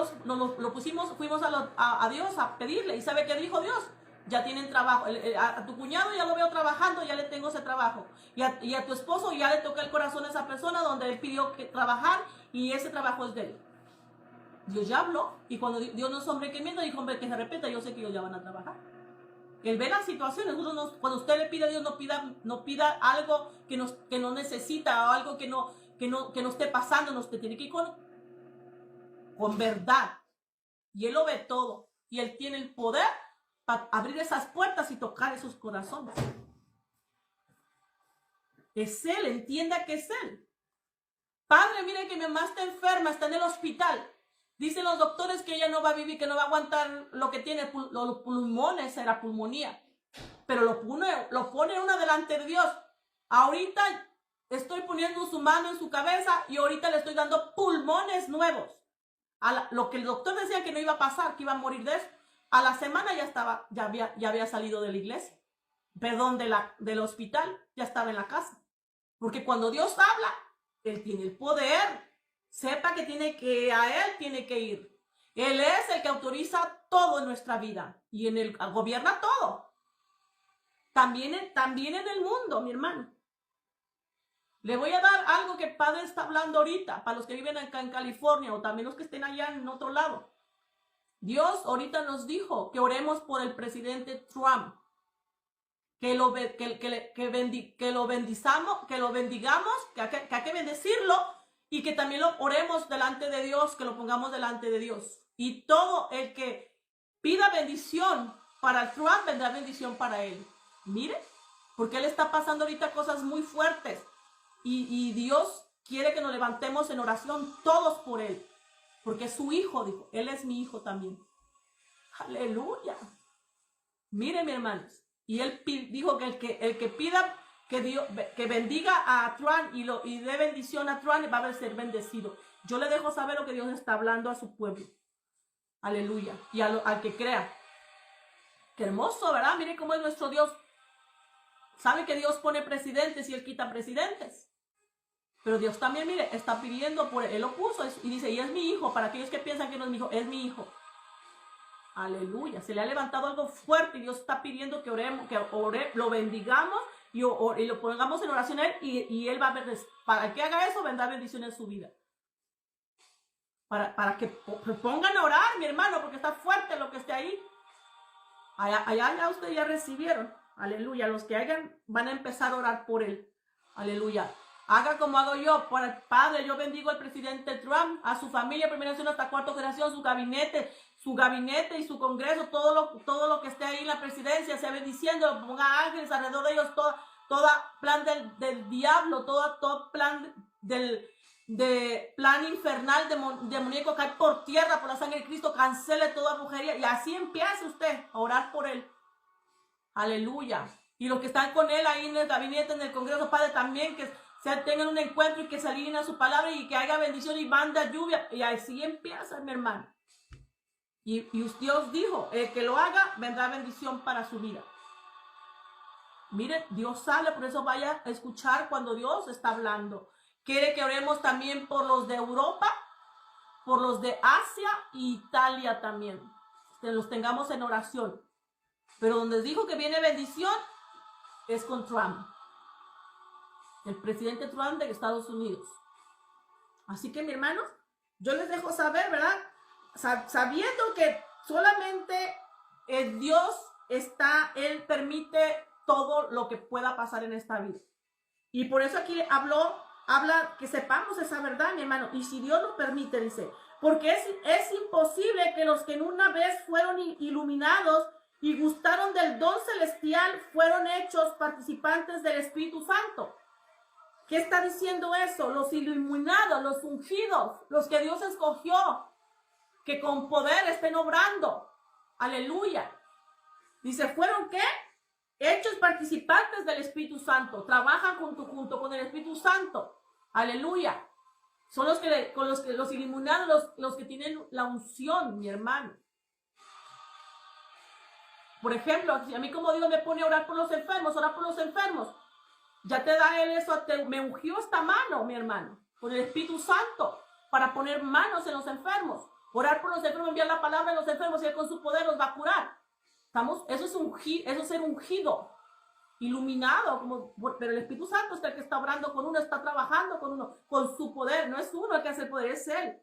fuimos a Dios a pedirle. ¿Y sabe qué dijo Dios? Ya tienen trabajo. A tu cuñado ya lo veo trabajando, ya le tengo ese trabajo. Y a tu esposo ya le toca el corazón a esa persona donde él pidió trabajar y ese trabajo es de él. Dios ya habló. Y cuando Dios no es hombre que mienta, dijo hombre que se arrepienta, yo sé que ellos ya van a trabajar. Él ve las situaciones. Cuando usted le pide a Dios, no pida algo que no necesita o algo que no esté pasando. Usted tiene que ir con verdad. Y Él lo ve todo. Y Él tiene el poder para abrir esas puertas y tocar esos corazones. Es Él, entienda que es Él. Padre, mire que mi mamá está enferma, está en el hospital. Dicen los doctores que ella no va a vivir, que no va a aguantar lo que tiene, los pulmones, era pulmonía. Pero lo pone una delante de Dios. Ahorita estoy poniendo su mano en su cabeza y ahorita le estoy dando pulmones nuevos. Lo que el doctor decía que no iba a pasar, que iba a morir de eso. A la semana ya había salido de la iglesia. Perdón, del hospital, ya estaba en la casa. Porque cuando Dios habla, Él tiene el poder. Sepa que a Él tiene que ir. Él es el que autoriza todo en nuestra vida. Y gobierna todo. También en el mundo, mi hermano. Le voy a dar algo que el Padre está hablando ahorita, para los que viven acá en California o también los que estén allá en otro lado. Dios ahorita nos dijo que oremos por el presidente Trump. que lo bendizamos, que lo bendigamos, que hay que bendecirlo y que también lo oremos delante de Dios, que lo pongamos delante de Dios. Y todo el que pida bendición para el Trump, vendrá bendición para él. Mire, porque él está pasando ahorita cosas muy fuertes y Dios quiere que nos levantemos en oración todos por él, porque es su hijo, dijo, él es mi hijo también. Aleluya. Mire, mi hermanos, y él dijo que el que pida que bendiga a Trump y dé bendición a Trump va a ser bendecido. Yo le dejo saber lo que Dios está hablando a su pueblo. Aleluya. Y al que crea. Qué hermoso, ¿verdad? Mire cómo es nuestro Dios. Sabe que Dios pone presidentes y él quita presidentes. Pero Dios también, mire, está pidiendo por él lo puso y dice, y es mi hijo. Para aquellos que piensan que no es mi hijo, es mi hijo. Aleluya. Se le ha levantado algo fuerte y Dios está pidiendo que oremos, lo bendigamos y lo pongamos en oración a él y él va a ver, para que haga eso, vendrá bendición en su vida. Para que pongan a orar, mi hermano, porque está fuerte lo que esté ahí. Allá ustedes ya recibieron. Aleluya. Los que hagan van a empezar a orar por él. Aleluya. Haga como hago yo. Por el Padre, yo bendigo al presidente Trump, a su familia, primera generación hasta cuarta generación, su gabinete y su congreso, todo lo que esté ahí en la presidencia, sea bendiciendo, ponga ángeles alrededor de ellos, todo plan del diablo, todo plan plan infernal demoníaco cae por tierra por la sangre de Cristo, cancele toda brujería y así empiece usted a orar por él. Aleluya. Y los que están con él ahí en el gabinete, en el congreso, Padre, también que tengan un encuentro y que se alineen a su palabra y que haya bendición y manda lluvia. Y así empieza, mi hermano. Y Dios dijo, el que lo haga, vendrá bendición para su vida. Mire, Dios habla, por eso vaya a escuchar cuando Dios está hablando. Quiere que oremos también por los de Europa, por los de Asia e Italia también. Que los tengamos en oración. Pero donde dijo que viene bendición es con Trump. El presidente Trump de Estados Unidos. Así que, mi hermanos, yo les dejo saber, ¿verdad? Sabiendo que solamente Dios Él permite todo lo que pueda pasar en esta vida. Y por eso aquí habla que sepamos esa verdad, mi hermano. Y si Dios lo permite, dice, porque es imposible que los que en una vez fueron iluminados y gustaron del don celestial fueron hechos participantes del Espíritu Santo. ¿Qué está diciendo eso? Los iluminados, los ungidos, los que Dios escogió, que con poder estén obrando. Aleluya. Dice, ¿fueron qué? Hechos participantes del Espíritu Santo. Trabajan junto con el Espíritu Santo. Aleluya. Son los iluminados, los que tienen la unción, mi hermano. Por ejemplo, si a mí como Dios me pone a orar por los enfermos, ya te da Él eso, me ungió esta mano, mi hermano, por el Espíritu Santo, para poner manos en los enfermos. Orar por los enfermos, enviar la palabra a los enfermos y Él con su poder los va a curar. Eso es ser ungido, iluminado, pero el Espíritu Santo es el que está obrando con uno, está trabajando con uno, con su poder. No es uno el que hace el poder, es Él.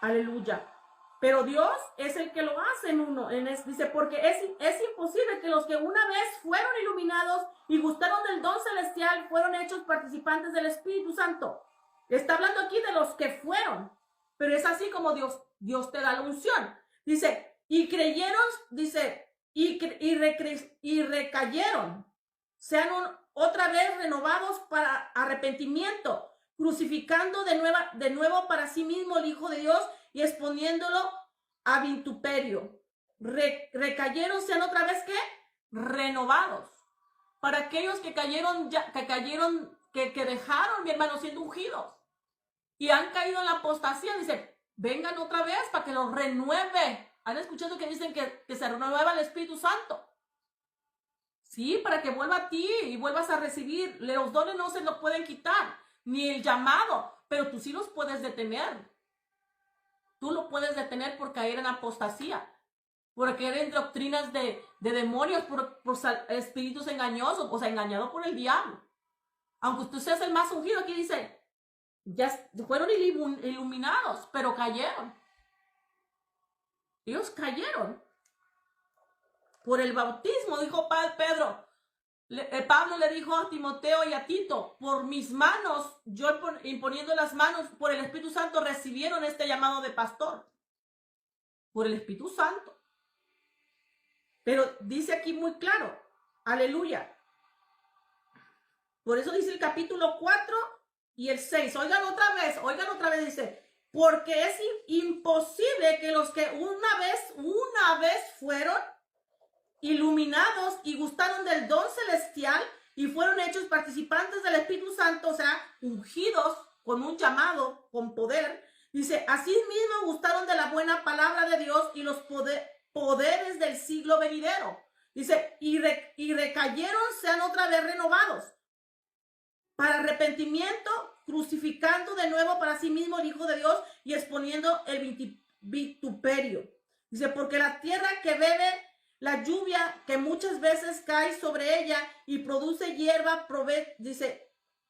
Aleluya. Pero Dios es el que lo hace en uno. Dice, porque es imposible que los que una vez fueron iluminados y gustaron del don celestial fueron hechos participantes del Espíritu Santo. Está hablando aquí de los que fueron. Pero es así como Dios te da la unción. Dice, y creyeron, dice, y recayeron. Sean otra vez renovados para arrepentimiento, crucificando de nuevo para sí mismo el Hijo de Dios y exponiéndolo a vituperio. Recayeron, sean otra vez ¿qué? Renovados. Para aquellos que cayeron, que dejaron, mi hermano, siendo ungidos y han caído en la apostasía, dice, vengan otra vez para que los renueve. ¿Han escuchado que dicen que se renueva el Espíritu Santo? Sí, para que vuelva a ti y vuelvas a recibir. Los dones no se los pueden quitar, ni el llamado, pero tú sí los puedes detener. Tú lo puedes detener por caer en apostasía, por caer en doctrinas de demonios, por espíritus engañosos, o sea, engañado por el diablo. Aunque tú seas el más ungido, aquí dice, ya fueron iluminados, pero cayeron. Ellos cayeron. por el bautismo, dijo Pedro. Pablo le dijo a Timoteo y a Tito, por mis manos, yo imponiendo las manos por el Espíritu Santo, recibieron este llamado de pastor. Por el Espíritu Santo. Pero dice aquí muy claro, aleluya. Por eso dice el capítulo 4 y el 6. Oigan otra vez, dice, porque es imposible que los que una vez fueron iluminados y gustaron del don celestial y fueron hechos participantes del Espíritu Santo, o sea, ungidos con un llamado, con poder. Dice, así mismo gustaron de la buena palabra de Dios y los poderes del siglo venidero. Dice, y recayeron, sean otra vez renovados para arrepentimiento, crucificando de nuevo para sí mismo el Hijo de Dios y exponiendo el vituperio. Dice, porque la tierra que bebe la lluvia que muchas veces cae sobre ella y produce hierba,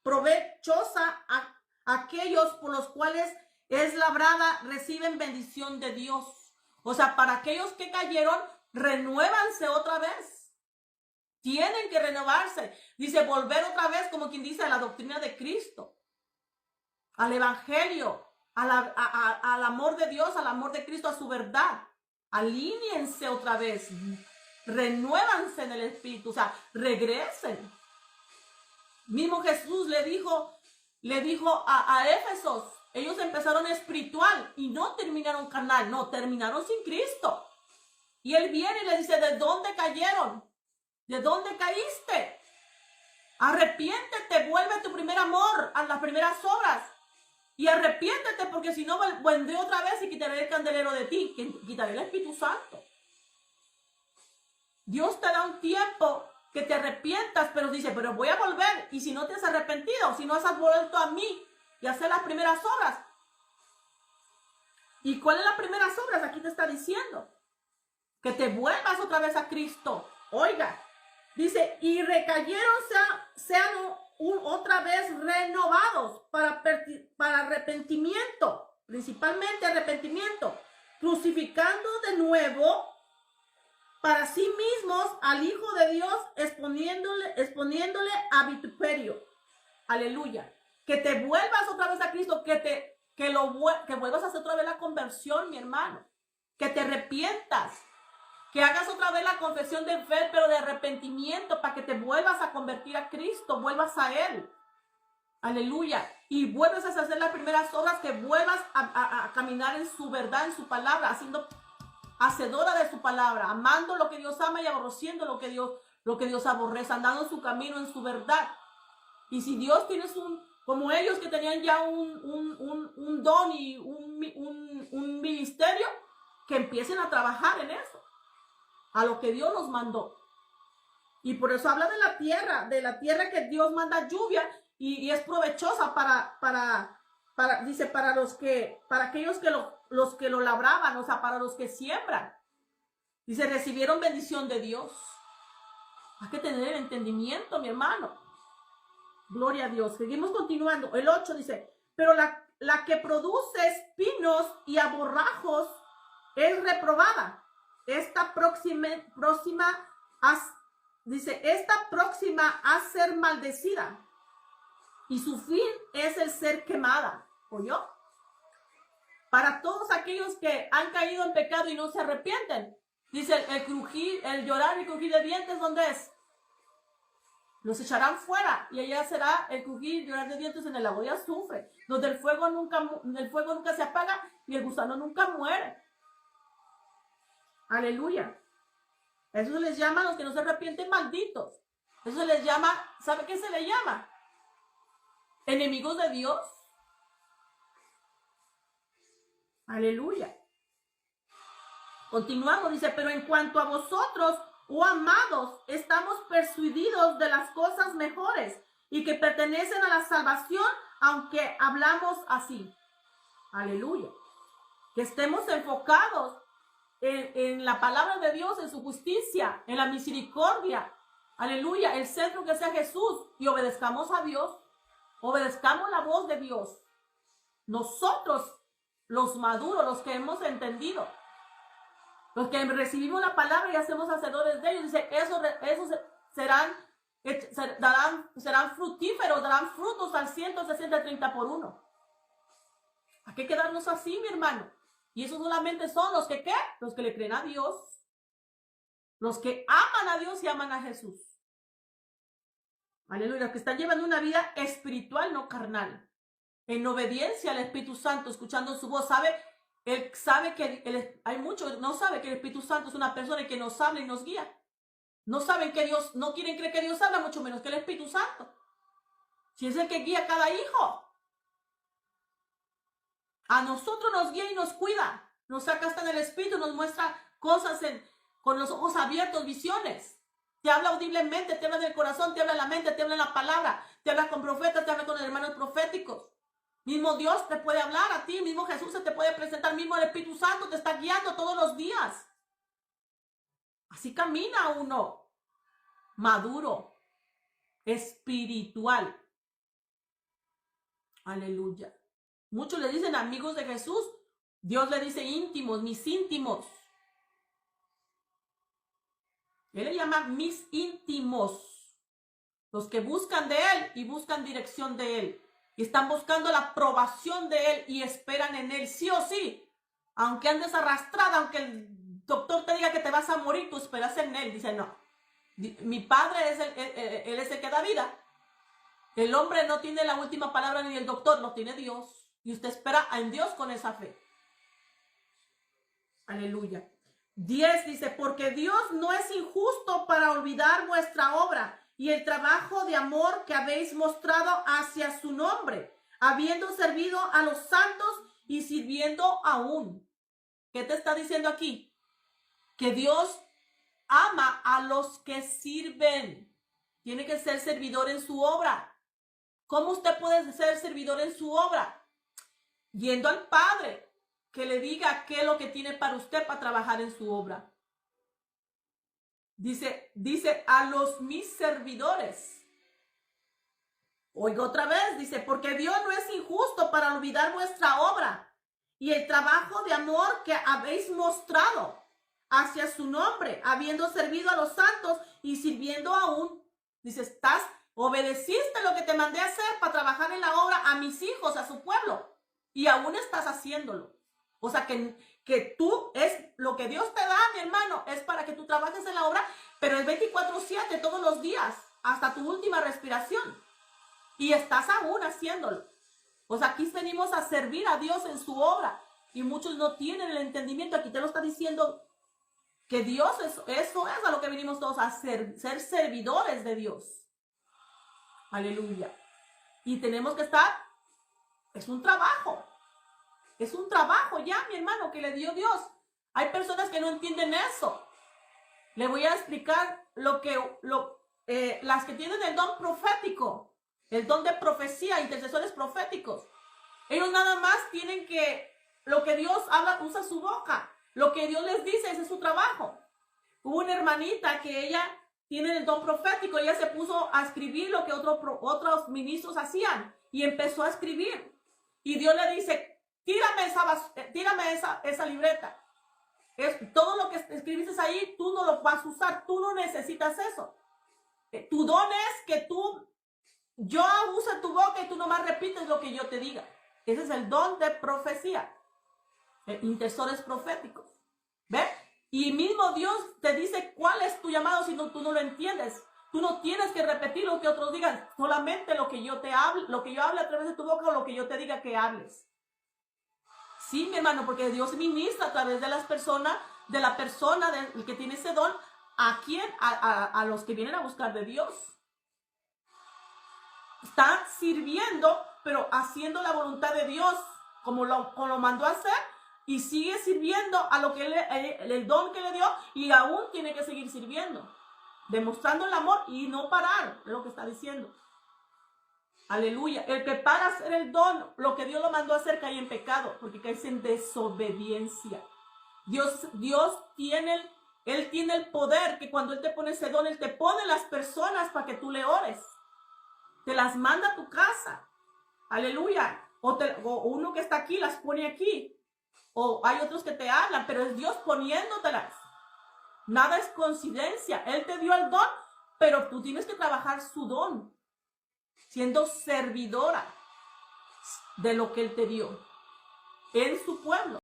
provechosa a aquellos por los cuales es labrada, reciben bendición de Dios. O sea, para aquellos que cayeron, renuévanse otra vez. Tienen que renovarse. Dice, volver otra vez, como quien dice, a la doctrina de Cristo, al evangelio, al amor de Dios, al amor de Cristo, a su verdad. Alíñense otra vez, renuévanse en el Espíritu, o sea, regresen. Mismo Jesús le dijo a Éfesos, ellos empezaron espiritual y no terminaron carnal, no, terminaron sin Cristo. Y Él viene y le dice, ¿de dónde cayeron? ¿De dónde caíste? Arrepiéntete, vuelve a tu primer amor, a las primeras obras. Y arrepiéntete, porque si no vendré otra vez y quitaré el candelero de ti, quitaré el Espíritu Santo. Dios te da un tiempo que te arrepientas, pero dice, pero voy a volver. Y si no te has arrepentido, si no has vuelto a mí y hacer las primeras obras. ¿Y cuáles son las primeras obras? Aquí te está diciendo que te vuelvas otra vez a Cristo. Oiga, dice, y recayeron, sean otra vez renovados para arrepentimiento, principalmente arrepentimiento, crucificando de nuevo para sí mismos al Hijo de Dios, exponiéndole a vituperio. Aleluya. Que te vuelvas otra vez a Cristo, que vuelvas a hacer otra vez la conversión, mi hermano. Que te arrepientas. Que hagas otra vez la confesión de fe, pero de arrepentimiento, para que te vuelvas a convertir a Cristo, vuelvas a Él. Aleluya. Y vuelves a hacer las primeras obras, que vuelvas a caminar en su verdad, en su palabra, siendo hacedora de su palabra, amando lo que Dios ama y aborreciendo lo que Dios aborrece, andando en su camino, en su verdad. Y si Dios tienes como ellos que tenían ya un don y un ministerio, que empiecen a trabajar en eso, a lo que Dios nos mandó. Y por eso habla de la tierra que Dios manda lluvia y es provechosa para aquellos que lo labraban, o sea, para los que siembran. Dice, recibieron bendición de Dios. Hay que tener el entendimiento, mi hermano. Gloria a Dios. Seguimos continuando. El 8 dice, pero la que produce espinos y aborrajos es reprobada. Esta próxima a ser maldecida, y su fin es el ser quemada. ¿Oyó? Para todos aquellos que han caído en pecado y no se arrepienten, dice el crujir, el llorar y crujir de dientes, ¿dónde es? Los echarán fuera, y allá será el crujir y llorar de dientes en el lago de azufre, donde el fuego nunca se apaga y el gusano nunca muere. Aleluya. Eso se les llama a los que no se arrepienten, malditos. Eso se les llama, ¿sabe qué se les llama? Enemigos de Dios. Aleluya. Continuamos, dice, pero en cuanto a vosotros, oh amados, estamos persuadidos de las cosas mejores y que pertenecen a la salvación, aunque hablamos así. Aleluya. Que estemos enfocados en la palabra de Dios, en su justicia, en la misericordia. Aleluya. El centro que sea Jesús, y obedezcamos a Dios. Obedezcamos la voz de Dios. Nosotros, los maduros, los que hemos entendido. Los que recibimos la palabra y hacemos hacedores de ellos, dice, esos serán fructíferos, darán frutos al 160, 30 por 1. Hay que quedarnos así, mi hermano. Y esos solamente son los que, ¿qué? Los que le creen a Dios. Los que aman a Dios y aman a Jesús. Aleluya. Los que están llevando una vida espiritual, no carnal. En obediencia al Espíritu Santo, escuchando su voz. Él sabe que hay muchos, no sabe que el Espíritu Santo es una persona que nos habla y nos guía. No saben que Dios, no quieren creer que Dios habla, mucho menos que el Espíritu Santo. Si es el que guía a cada hijo. A nosotros nos guía y nos cuida. Nos saca hasta en el Espíritu, nos muestra cosas con los ojos abiertos, visiones. Te habla audiblemente, te habla del corazón, te habla en la mente, te habla en la palabra. Te habla con profetas, te habla con hermanos proféticos. Mismo Dios te puede hablar a ti, mismo Jesús se te puede presentar, mismo el Espíritu Santo te está guiando todos los días. Así camina uno maduro, espiritual. Aleluya. Muchos le dicen amigos de Jesús. Dios le dice íntimos, mis íntimos. Él le llama mis íntimos. Los que buscan de Él y buscan dirección de Él. Y están buscando la aprobación de Él y esperan en Él, sí o sí. Aunque andes arrastrada, aunque el doctor te diga que te vas a morir, tú esperas en Él. Dice, no. Mi Padre Él es el que da vida. El hombre no tiene la última palabra ni el doctor, lo tiene Dios. Y usted espera en Dios con esa fe. Aleluya. 10 dice, porque Dios no es injusto para olvidar vuestra obra y el trabajo de amor que habéis mostrado hacia su nombre, habiendo servido a los santos y sirviendo aún. ¿Qué te está diciendo aquí? Que Dios ama a los que sirven. Tiene que ser servidor en su obra. ¿Cómo usted puede ser servidor en su obra? Yendo al Padre, que le diga qué es lo que tiene para usted para trabajar en su obra. Dice a los mis servidores. Oiga otra vez, dice, porque Dios no es injusto para olvidar vuestra obra y el trabajo de amor que habéis mostrado hacia su nombre, habiendo servido a los santos y sirviendo aún. Dice, obedeciste lo que te mandé a hacer para trabajar en la obra a mis hijos, a su pueblo, y aún estás haciéndolo. O sea, que tú es lo que Dios te da, mi hermano, es para que tú trabajes en la obra, pero es 24/7 todos los días, hasta tu última respiración. Y estás aún haciéndolo. O sea, aquí venimos a servir a Dios en su obra. Y muchos no tienen el entendimiento. Aquí te lo está diciendo que Dios, eso es a lo que venimos todos a ser servidores de Dios. Aleluya. Y tenemos que estar, es un trabajo. Es un trabajo ya, mi hermano, que le dio Dios. Hay personas que no entienden eso. Le voy a explicar las que tienen el don profético, el don de profecía, intercesores proféticos. Ellos nada más tienen que, lo que Dios habla, usa su boca. Lo que Dios les dice, ese es su trabajo. Hubo una hermanita que ella tiene el don profético, ella se puso a escribir lo que otros ministros hacían y empezó a escribir. Y Dios le dice, tírame esa libreta. Todo lo que escribiste ahí, tú no lo vas a usar, tú no necesitas eso. Tu don es que yo use tu boca y tú nomás repites lo que yo te diga. Ese es el don de profecía. Intercesores proféticos. ¿Ves? Y mismo Dios te dice cuál es tu llamado si tú no lo entiendes. Tú no tienes que repetir lo que otros digan, solamente lo que yo hable a través de tu boca o lo que yo te diga que hables. Sí, mi hermano, porque Dios ministra a través de la persona del que tiene ese don, a los que vienen a buscar de Dios. Está sirviendo, pero haciendo la voluntad de Dios, como lo mandó a hacer, y sigue sirviendo a lo que el don que le dio, y aún tiene que seguir sirviendo, demostrando el amor y no parar, es lo que está diciendo. Aleluya. El que para hacer el don, lo que Dios lo mandó a hacer, cae en pecado, porque cae en desobediencia. Dios tiene el poder, que cuando Él te pone ese don, Él te pone las personas para que tú le ores. Te las manda a tu casa. Aleluya. O uno que está aquí, las pone aquí. O hay otros que te hablan, pero es Dios poniéndotelas. Nada es coincidencia. Él te dio el don, pero tú tienes que trabajar su don, siendo servidora de lo que Él te dio en su pueblo.